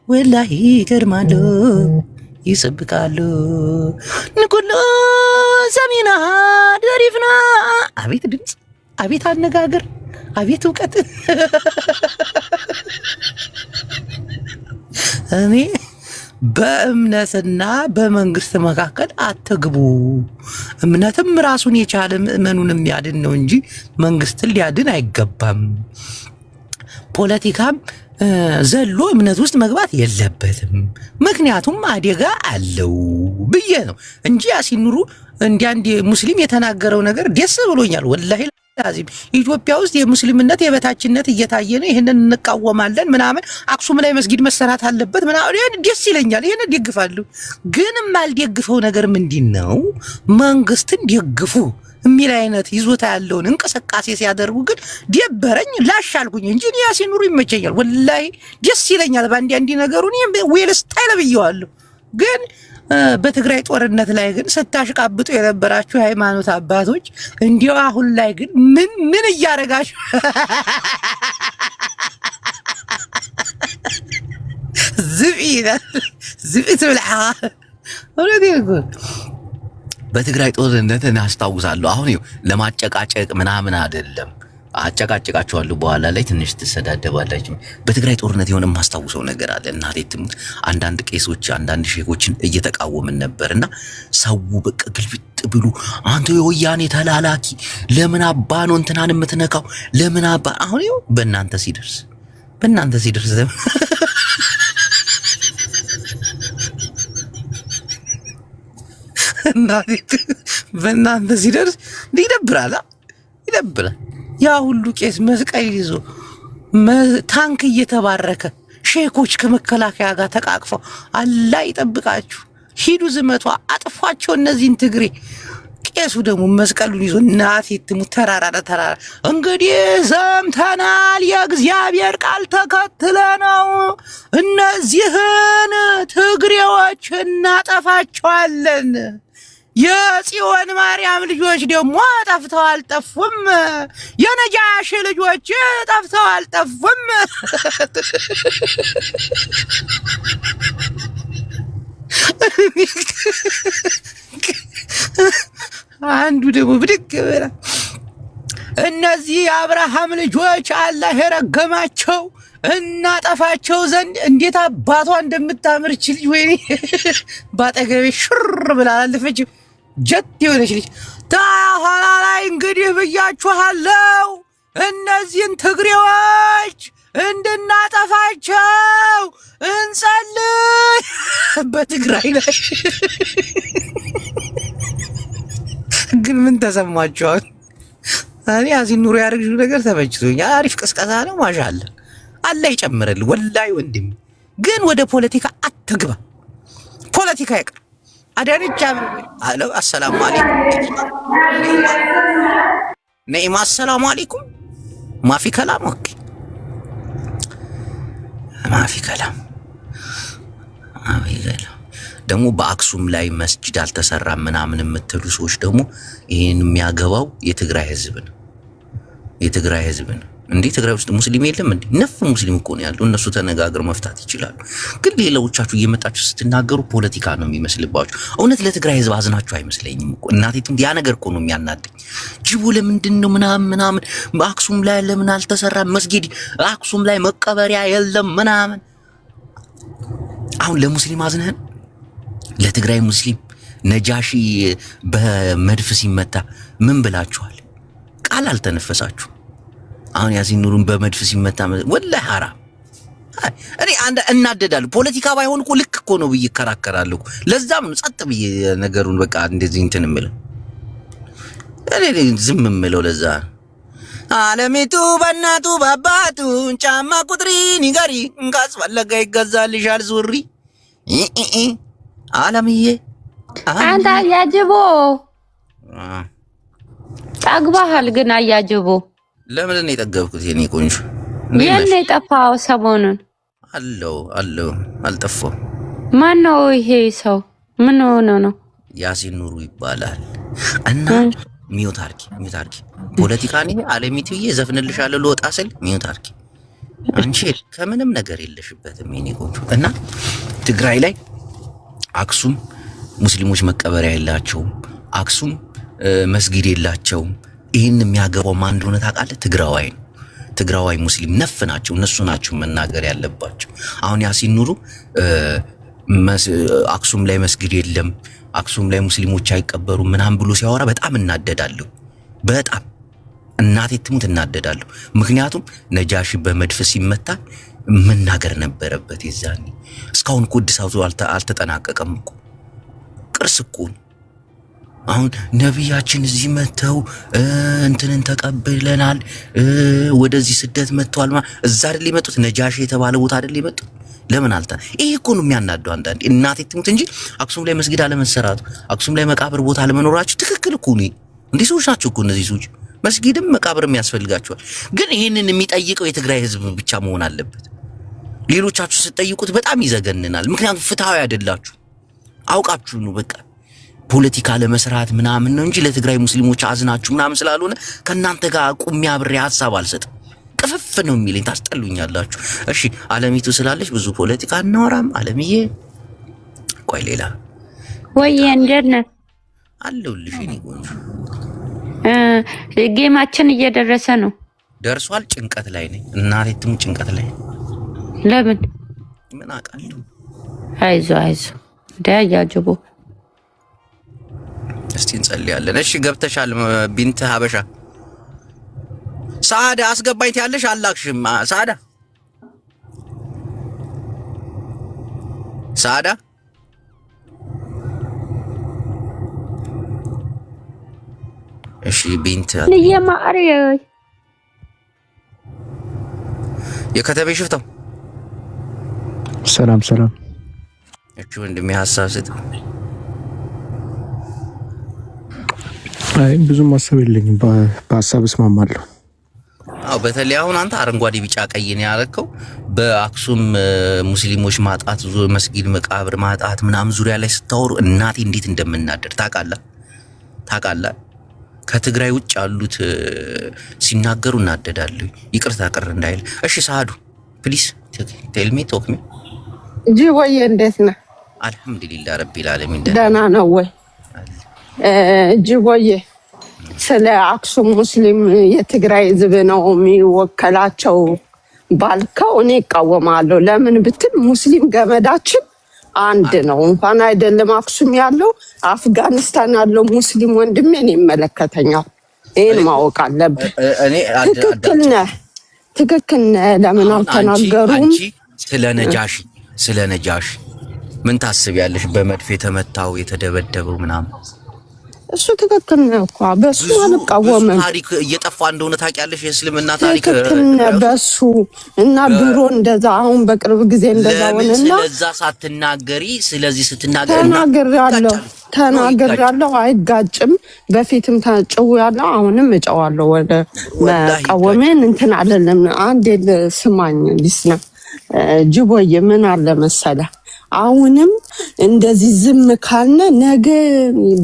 ወላሂ ይገርማሉ፣ ይጽብቃሉ። ንኩሉ ሰሚና ደሪፍና። አቤት ድምፅ፣ አቤት አነጋገር፣ አቤት እውቀት። እኔ በእምነትና በመንግስት መካከል አትግቡ። እምነትም ራሱን የቻለ ምእመኑን የሚያድን ነው እንጂ መንግስትን ሊያድን አይገባም። ፖለቲካም ዘሎ እምነት ውስጥ መግባት የለበትም። ምክንያቱም አደጋ አለው ብዬ ነው እንጂ ያሲን ኑሩ እንዲያንድ ሙስሊም የተናገረው ነገር ደስ ብሎኛል። ወላሂ ላዚም ኢትዮጵያ ውስጥ የሙስሊምነት የበታችነት እየታየ ነው። ይህንን እንቃወማለን ምናምን። አክሱም ላይ መስጊድ መሰራት አለበት ምናምን ደስ ይለኛል። ይህን ደግፋለሁ። ግን የማልደግፈው ነገር ምንድን ነው? መንግስትን ደግፉ የሚል አይነት ይዞታ ያለውን እንቅስቃሴ ሲያደርጉ ግን ደበረኝ፣ ላሻልኩኝ እንጂ ያሲን ኑሩ ይመቸኛል። ወላሂ ደስ ይለኛል። በአንድ ነገሩን ዌል ስታይል ብየዋለሁ። ግን በትግራይ ጦርነት ላይ ግን ስታሽቃብጡ የነበራችሁ የሃይማኖት አባቶች እንዲያው አሁን ላይ ግን ምን እያደረጋችሁ ዝብኢ ትብልዓ በትግራይ ጦርነት እናስታውሳለሁ። አሁን ለማጨቃጨቅ ምናምን አይደለም፣ አጨቃጨቃችኋለሁ። በኋላ ላይ ትንሽ ትሰዳደባላችሁ። በትግራይ ጦርነት የሆነ የማስታውሰው ነገር አለ። እናቴ ትሙት አንዳንድ ቄሶች አንዳንድ ሼኮችን እየተቃወምን ነበርና ሰው በቃ ግልብጥ ብሎ አንተ የወያኔ ተላላኪ ለምን አባ ነው እንትናን የምትነካው? ለምን አባ አሁን በእናንተ ሲደርስ በእናንተ ሲደርስ ይደብራል። ያ ሁሉ ቄስ መስቀል ይዞ ታንክ እየተባረከ ሼኮች ከመከላከያ ጋር ተቃቅፈው አላህ ይጠብቃችሁ፣ ሂዱ ዝመቷ፣ አጥፏቸው እነዚህን ትግሬ። ቄሱ ደግሞ መስቀሉን ይዞ እናቴ ትሙት ተራራ ለተራራ እንግዲህ ሰምተናል፣ የእግዚአብሔር ቃል ተከትለ ነው እነዚህን ትግሬዎች እናጠፋቸዋለን። የጽዮን ማርያም ልጆች ደግሞ ጠፍተው አልጠፉም። የነጃሽ ልጆች ጠፍተው አልጠፉም። አንዱ ደግሞ ብድግ ብላ እነዚህ የአብርሃም ልጆች አላህ የረገማቸው እናጠፋቸው ዘንድ እንዴት አባቷ እንደምታምር ልጅ ወይኔ ባጠገቤ ሽር ብላ አለፈች። ጀት የሆነች ልጅ ታኋላ ላይ እንግዲህ ብያችኋለሁ እነዚህን ትግሬዎች እንድናጠፋቸው እንጸልይ በትግራይ ላይ። ግን ምን ተሰማችኋል? እኔ ያዚን ኑሮ ያደርግሽው ነገር ተመችቶኛል። አሪፍ ቅስቀሳ ነው። ማሻአላ አላህ ይጨምርል። ወላሂ ወንድም ግን ወደ ፖለቲካ አትግባ። ፖለቲካ ይቅር። አዳነች አለ አሰላሙ አለይኩም ነይማ አሰላሙ አለይኩም ማፊ ከላም ኦኬ ማፊ ከላም ደግሞ በአክሱም ላይ መስጂድ አልተሰራም ምናምን የምትሉ ሰዎች ደግሞ ይሄን የሚያገባው የትግራይ ህዝብ ነው። የትግራይ ህዝብ ነው እንዴ? ትግራይ ውስጥ ሙስሊም የለም እንዴ? ነፍ ሙስሊም እኮ ነው ያለው። እነሱ ተነጋግረው መፍታት ይችላሉ። ግን ሌላዎቻችሁ እየመጣችሁ ስትናገሩ ፖለቲካ ነው የሚመስልባችሁ። እውነት ለትግራይ ህዝብ አዝናችሁ አይመስለኝም እኮ እናቴቱም ያ ነገር እኮ ነው የሚያናደኝ። ጅቡ ለምንድን ነው ምናምን በአክሱም ላይ ለምን አልተሰራም መስጊድ? አክሱም ላይ መቀበሪያ የለም ምናምን። አሁን ለሙስሊም አዝነህን ለትግራይ ሙስሊም ነጃሺ በመድፍ ሲመታ ምን ብላችኋል? ቃል አልተነፈሳችሁ። አሁን ያሲን ኑሩን በመድፍ ሲመታ ወላሂ ሐራም። እኔ እናደዳለሁ። ፖለቲካ ባይሆን እኮ ልክ እኮ ነው ብዬ እከራከራለሁ። ለዛም ነው ጸጥ ብዬ ነገሩን በቃ እንደዚህ እንትን እምለው እኔ ዝም እምለው። ለዛ አለሚቱ በእናቱ በአባቱ ጫማ ቁጥሪ ንገሪ ካስፈለገ ይገዛልሻል ሱሪ አለምዬ አንተ አያጅቦ ጠግባሃል። ግን አያጅቦ ለምን ነው የጠገብኩት? የኔ ቆንጆ የኔ ጠፋው ሰሞኑን አለው አልጠፋው። ማን ነው ይሄ ሰው? ምን ሆነ ነው? ያሲን ኑሩ ይባላል። እና ሚውት አርኪ ፖለቲካ ነው አለሚቱዬ ዘፍንልሻለሁ ልወጣ ስል ሚውት አርኪ። አንቺ ከምንም ነገር የለሽበትም የኔ ቆንጆ። እና ትግራይ ላይ አክሱም ሙስሊሞች መቀበሪያ የላቸውም። አክሱም መስጊድ የላቸውም። ይህን የሚያገባው ማን እንደሆነ ታውቃለህ? ትግራዋይ ነው። ትግራዋይ ሙስሊም ነፍ ናቸው። እነሱ ናቸው መናገር ያለባቸው። አሁን ያሲን ኑሩ አክሱም ላይ መስጊድ የለም፣ አክሱም ላይ ሙስሊሞች አይቀበሩም ምናምን ብሎ ሲያወራ በጣም እናደዳለሁ። በጣም እናቴ ትሙት እናደዳለሁ። ምክንያቱም ነጃሺ በመድፍ ሲመታ መናገር ነበረበት የዛኔ። እስካሁን እኮ እድሳቱ አልተጠናቀቀም እኮ ቅርስ እኮ። አሁን ነብያችን እዚህ መተው እንትንን ተቀብለናል ወደዚህ ስደት መጥቷል። እዛ አይደል የመጡት? ነጃሺ የተባለ ቦታ አይደል የመጡት? ለምን አልታ? ይሄ እኮ ነው የሚያናደው አንዳንዴ። እናቴ ትሙት እንጂ አክሱም ላይ መስጊድ አለመሰራቱ፣ አክሱም ላይ መቃብር ቦታ አለመኖራችሁ ትክክል እኮ ነው። እንዲህ ሰዎች ናቸው እኮ እነዚህ ሰዎች። መስጊድም መቃብርም ያስፈልጋቸዋል። ግን ይሄንን የሚጠይቀው የትግራይ ህዝብ ብቻ መሆን አለበት። ሌሎቻችሁ ስትጠይቁት በጣም ይዘገንናል። ምክንያቱም ፍትሃዊ አይደላችሁ። አውቃችሁ ነው በቃ ፖለቲካ ለመስራት ምናምን ነው እንጂ ለትግራይ ሙስሊሞች አዝናችሁ ምናምን ስላልሆነ ከናንተ ጋር ቁሚ አብሬ ሀሳብ አልሰጥም። ቅፍፍ ነው የሚለኝ። ታስጠሉኛላችሁ። እሺ አለሚቱ ስላለች ብዙ ፖለቲካ እናወራም። አለምዬ ቆይ ሌላ ወይ እንዴት ነህ? አለሁልሽ የኔ ቆንጆ። ጌማችን እየደረሰ ነው። ደርሷል። ጭንቀት ላይ ነኝ እናቴ ትሙ ጭንቀት ላይ። ለምን? ምን አውቃለሁ። አይዞ ዳያጅቦ እስቲ እንጸልያለን። እሺ ገብተሻል ቢንት ሀበሻ። ሳዳ አስገባኝ ያለሽ አላክሽም። ሳዳ እሺ ቢንት ለየማሪ የከተቤ ሽፍታው ሰላም እቺ ወንድሜ ሐሳብ ስጥ። አይ ብዙም ማሰብ የለኝም። በሐሳብ እስማማለሁ። አዎ በተለይ አሁን አንተ አረንጓዴ ቢጫ ቀይ ነው ያልከው በአክሱም ሙስሊሞች ማጣት መስጊድ መቃብር ማጣት ምናምን ዙሪያ ላይ ስታወሩ እናቴ እንዴት እንደምናደር ታውቃለህ። ከትግራይ ውጭ ያሉት ሲናገሩ እናደዳለሁ። ይቅርታ ቅር እንዳይል። እሺ ሳዱ ፕሊዝ ቴል ሚ ቶክ ሚ ጂ ወይ እንዴት ነህ? አልሐምዱሊላህ ረቢል ዓለሚን ደህና ነው ወይ? ጅቦዬ ስለ አክሱም ሙስሊም የትግራይ ህዝብ ነው የሚወከላቸው ባልከው እኔ እቃወማለሁ። ለምን ብትል ሙስሊም ገመዳችን አንድ ነው። እንኳን አይደለም አክሱም ያለው አፍጋኒስታን ያለው ሙስሊም ወንድሜን ይመለከተኛል። ይህን ማወቅ አለብን። ትክክል ነህ። ለምን አልተናገሩም? ስለ ነጃሺ ምን ታስቢያለሽ? በመድፍ የተመታው የተደበደበው ምናምን እሱ ትክክል ነው እኮ በሱ አንቃወምም። ታሪክ እየጠፋ እንደሆነ ታውቂያለሽ? የእስልምና ታሪክ ትክክል ነው በሱ እና ድሮ እንደዛ አሁን በቅርብ ጊዜ እንደዛ ሆነና ስለዛ ሳትናገሪ ስለዚህ ስትናገሪ ተናግሬያለሁ። አይጋጭም። በፊትም ተጨዋለሁ፣ አሁንም እጨዋለሁ። ወደ መቃወሜን እንትን አይደለም። አንዴ ስማኝ ሊስና ጅቦዬ ምን አለ መሰለህ አሁንም እንደዚህ ዝም ካልነ ነገ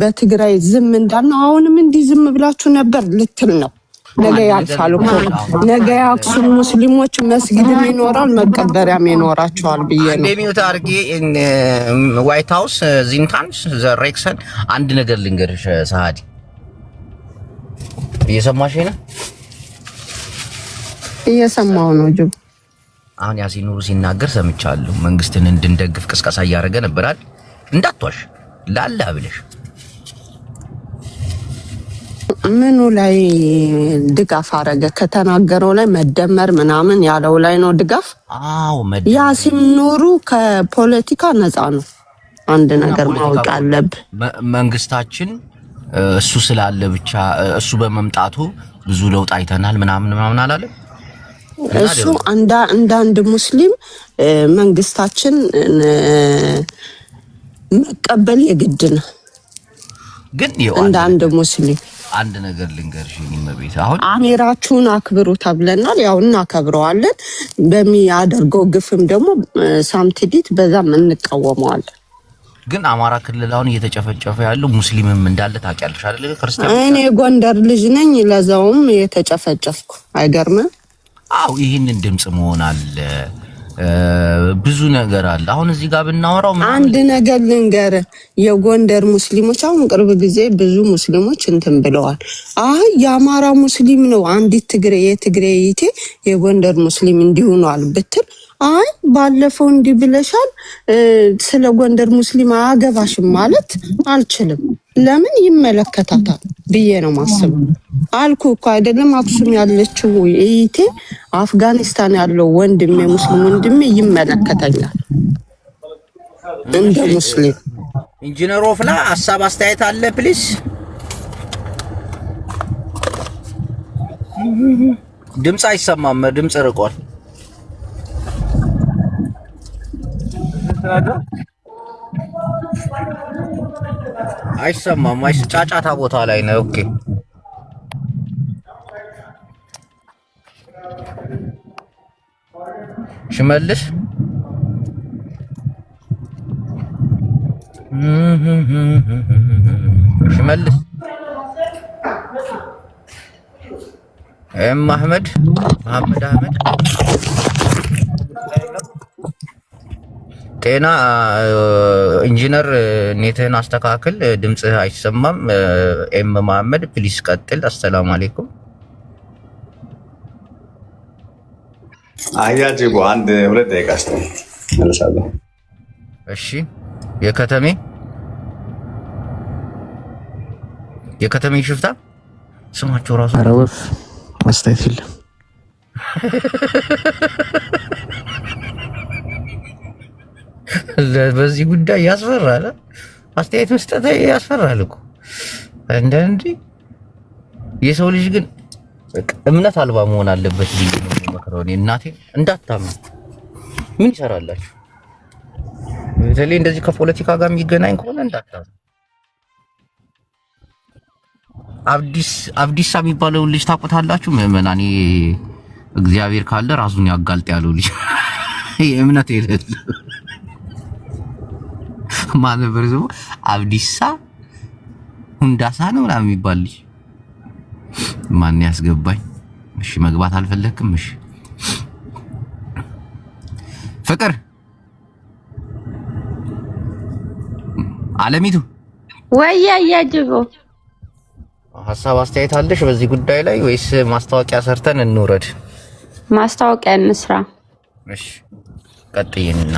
በትግራይ ዝም እንዳልነ አሁንም እንዲህ ዝም ብላችሁ ነበር ልትል ነው። ነገ ያልፋል እኮ ነገ የአክሱም ሙስሊሞች መስጊድም ይኖራል መቀበሪያም ይኖራቸዋል ብዬ ነው። እንደሚውት አርጌ ዋይት ሃውስ ዚንታንስ ዘሬክሰን አንድ ነገር ልንገርሽ ሰሃዲ፣ እየሰማሽ ነው? እየሰማው ነው ጅብ። አሁን ያሲን ኑሩ ሲናገር ሰምቻለሁ። መንግስትን እንድንደግፍ ቅስቀሳ እያደረገ ነበራል። እንዳትዋሽ ላላ ብለሽ ምኑ ላይ ድጋፍ አረገ? ከተናገረው ላይ መደመር ምናምን ያለው ላይ ነው ድጋፍ። ያሲን ኑሩ ከፖለቲካ ነፃ ነው። አንድ ነገር ማወቅ አለብህ። መንግስታችን እሱ ስላለ ብቻ እሱ በመምጣቱ ብዙ ለውጥ አይተናል ምናምን አላለም። እሱ አንዳንድ ሙስሊም መንግስታችን መቀበል የግድ ነው። ግን አንዳንድ ሙስሊም አንድ ነገር ልንገርሽ ይመቤት አሁን አሚራችሁን አክብሩ ተብለናል። ያው እናከብረዋለን። በሚያደርገው ግፍም ደግሞ ሳምቲዲት በዛም እንቃወመዋለን። ግን አማራ ክልል አሁን እየተጨፈጨፈ ያለው ሙስሊምም እንዳለ ታውቂያለሽ አይደል? ክርስቲያን እኔ ጎንደር ልጅ ነኝ፣ ለዛውም የተጨፈጨፍኩ አይገርምም? አው ይሄንን ድምጽ መሆን አለ። ብዙ ነገር አለ። አሁን እዚህ ጋር ብናወራው አንድ ነገር ልንገር፣ የጎንደር ሙስሊሞች አሁን ቅርብ ጊዜ ብዙ ሙስሊሞች እንትን ብለዋል። አይ የአማራ ሙስሊም ነው አንዲት የትግሬይቴ የጎንደር ሙስሊም እንዲሆኗል ብትል አይ ባለፈው እንዲህ ብለሻል፣ ስለ ጎንደር ሙስሊም አያገባሽም ማለት አልችልም። ለምን ይመለከታታል ብዬ ነው ማስበው። አልኩ እኮ አይደለም አክሱም ያለችው እይቴ አፍጋኒስታን ያለው ወንድሜ ሙስሊም ወንድሜ ይመለከተኛል እንደ ሙስሊም። ኢንጂነር ኦፍላ ሐሳብ አስተያየት አለ ፕሊዝ። ድምጽ አይሰማም፣ ድምጽ ርቋል። አይሰማም። ጫጫታ ቦታ ላይ ነው። ኦኬ ሽመልስ አህመድ ጤና ኢንጂነር ኔትህን አስተካክል፣ ድምጽህ አይሰማም። ኤም መሐመድ ፕሊስ ቀጥል። አሰላሙ አለይኩም። አያጅቦ አንድ ሁለት ደቂቃ አስተኝ መልሳለሁ። እሺ የከተሜ ሽፍታ ስማቸው ራሱ አረወፍ አስተያየት የለም። በዚህ ጉዳይ ያስፈራል። አስተያየት መስጠት ያስፈራል እኮ አንዳንዴ። የሰው ልጅ ግን እምነት አልባ መሆን አለበት ብዬ ነው የምመክረው። እኔ እናቴ እንዳታምኑ ምን ይሰራላችሁ? በተለይ እንደዚህ ከፖለቲካ ጋር የሚገናኝ ከሆነ እንዳታምኑ። አብዲሳ የሚባለው ልጅ ታውቁታላችሁ? ምዕመናን እግዚአብሔር ካለ ራሱን ያጋልጥ ያለው ልጅ የእምነት የሌለ ማለት ነው። አብዲሳ ሁንዳሳ ነው ምናምን የሚባል ልጅ ማን ያስገባኝ? እሺ መግባት አልፈለክም? እሺ ፍቅር አለሚቱ ወያ ያጅቦ ሀሳብ አስተያየት አለሽ በዚህ ጉዳይ ላይ ወይስ ማስታወቂያ ሰርተን እንውረድ? ማስታወቂያ እንስራ። እሺ ቀጥይና።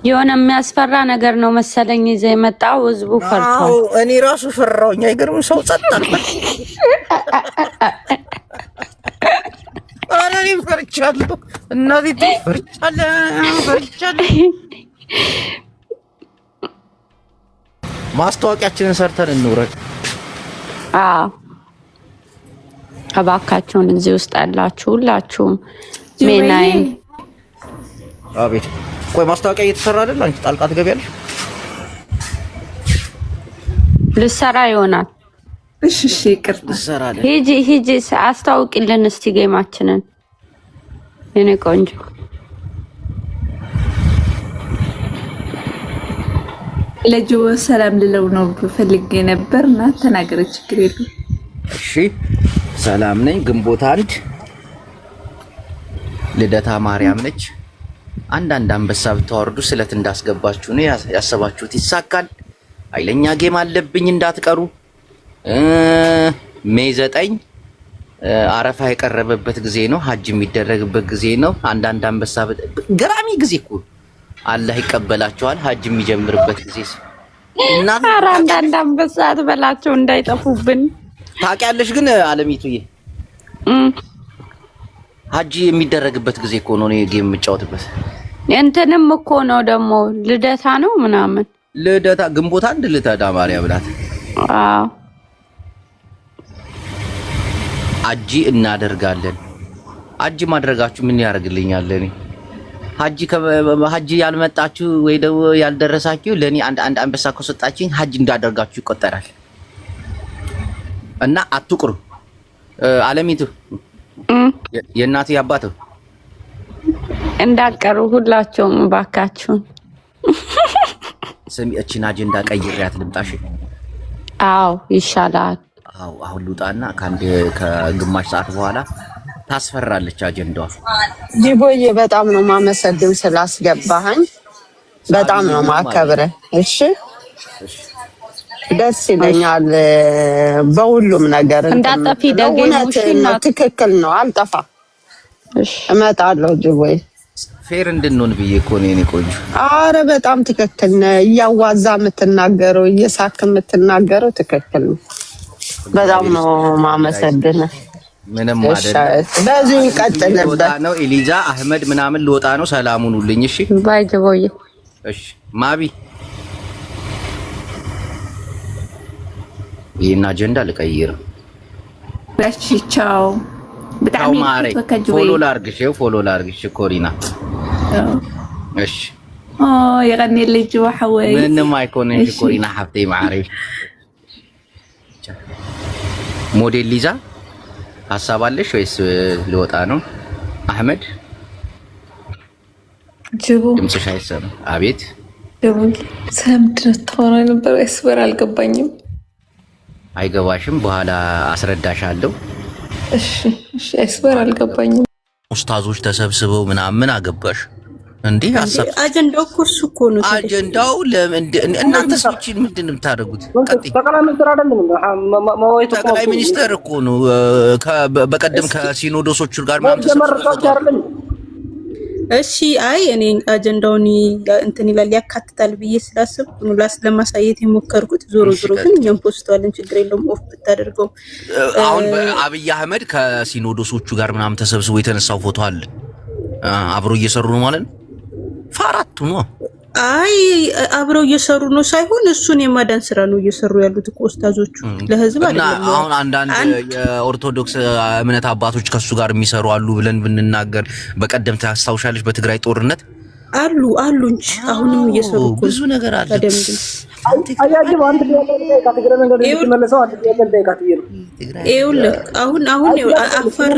የሆነ የሚያስፈራ ነገር ነው መሰለኝ ይዘህ የመጣው ህዝቡ ፈርቷል። እኔ ራሱ ፈራውኝ። አይገርም ሰው ጸጥ አለ። ኧረ እኔ ፈርቻለሁ። እናቴ ፈርቻለሁ። ማስታወቂያችንን ሰርተን እንውረድ። አዎ እባካችሁን እዚህ ውስጥ ያላችሁ ሁላችሁም ሜናይ አቤት። ቆይ ማስታወቂያ እየተሰራ አይደል? አንቺ ጣልቃ ትገቢያለሽ? ልሰራ ይሆናል። እሺ ይቅርታ። ሂጂ አስታውቂልን እስቲ ጌማችንን የኔ ቆንጆ። ለጅቦ ሰላም ልለው ነው ፈልጌ ነበር እና ተናገረ። ችግር የለም። እሺ ሰላም ነኝ። ግንቦት 1 ልደታ ማርያም ነች። አንዳንድ አንበሳ ብታወርዱ ስለት እንዳስገባችሁ ነው ያሰባችሁት ይሳካል። ኃይለኛ ጌም አለብኝ እንዳትቀሩ። ሜይ 9 አረፋ የቀረበበት ጊዜ ነው። ሀጅ የሚደረግበት ጊዜ ነው። አንዳንድ አንበሳ ገራሚ ጊዜ እኮ አላህ ይቀበላቸዋል። ሀጅ የሚጀምርበት ጊዜ እና አንዳንድ አንበሳ አትበላቸው እንዳይጠፉብን። ታውቂያለሽ ግን አለሚቱዬ ሀጅ የሚደረግበት ጊዜ እኮ ነው። እኔ ጌም የምጫወትበት እንትንም እኮ ነው ደግሞ ልደታ ነው ምናምን። ልደታ ግንቦት 1 ልደታ ማርያም ናት። አዎ ሀጂ እናደርጋለን። ሀጂ ማድረጋችሁ ምን ያደርግልኛል? እኔ ሀጂ ያልመጣችሁ ወይ ደግሞ ያልደረሳችሁ ለኔ አንድ አንበሳ ከሰጣችኝ ሀጂ እንዳደርጋችሁ ይቆጠራል። እና አትቁሩ። አለሚቱ የእናቴ አባቱ እንዳቀሩ ሁላችሁም ባካችሁን። ስሚ እቺን አጀንዳ ቀይሬያት ልምጣሽ? አዎ ይሻላል። አዎ አሁን ልውጣና ከግማሽ ሰዓት በኋላ ታስፈራለች አጀንዳዋ። ጅቦዬ በጣም ነው ማመሰግን ስላስገባኸኝ። በጣም ነው ማከብረህ። እሺ ደስ ይለኛል በሁሉም ነገር። እንዳጠፊ ደግሞሽና ትክክል ነው። አልጠፋ እመጣለሁ ጅቦዬ። ፌር እንድንሆን ብዬ እኮ ነው የኔ ቆንጆ። አረ በጣም ትክክል ነው። እያዋዛ የምትናገረው እየሳክ የምትናገረው ትክክል ነው። በጣም ነው ማመሰግን። ምንም አይደለም። በዚህ ይቀጥልበት ነው። ኤሊዛ አህመድ ምናምን ልወጣ ነው። ሰላሙን ሁሉኝ። እሺ ባይ ጅቦዬ። እሺ ማቢ ይሄን አጀንዳ ልቀይር። እሺ ቻው። በጣም ፎሎ ላርግሽ ኮሪና። እሺ የቀኔ ልጅ ወሐወይ ምንም አይኮንሽ ኮሪና ሀብቴ ማዕረፍ ሞዴል ሊዛ ሀሳብ አለሽ ወይስ ልወጣ ነው? አህመድ ጅቦ ድምፅሽ አይሰማም። አቤት ጅቦ ስለምንድን ታወራ ነበር? አይስበር አልገባኝም። አይገባሽም? በኋላ አስረዳሻለሁ። እሺ አይስበር አልገባኝም። ኡስታዞች ተሰብስበው ምናምን አገባሽ እንዴ? አጀንዳው እኮ እሱ እኮ ነው። አጀንዳው እናንተ ሰዎች ምንድን ነው የምታደርጉት? ጠቅላይ ሚኒስትር እኮ ነው። በቀደም ከሲኖዶሶቹ ጋር ምናምን ተሰብስበው። እሺ አይ እኔ አጀንዳውን እንትን ይላል ያካትታል ብዬ ስላሰብኩ ነው ለማሳየት የሞከርኩት። ዞሮ ግን እኛም ፖስቷልን፣ ችግር የለውም። ኦፍ ብታደርገው አሁን አብይ አህመድ ከሲኖዶሶቹ ጋር ምናምን ተሰብስቦ የተነሳው ፎቶ አለ። አብሮ እየሰሩ ነው ማለት ነው። ፋራቱ ነው። አይ አብረው እየሰሩ ነው ሳይሆን እሱን የማዳን ስራ ነው እየሰሩ ያሉት እኮ ኡስታዞቹ ለህዝብ አይደለም። አሁን አንዳንድ የኦርቶዶክስ እምነት አባቶች ከሱ ጋር የሚሰሩ አሉ ብለን ብንናገር በቀደም ታስታውሻለሽ? በትግራይ ጦርነት አሉ እንጂ አሁንም እየሰሩ ብዙ ነገር አለ። አሁን አፋር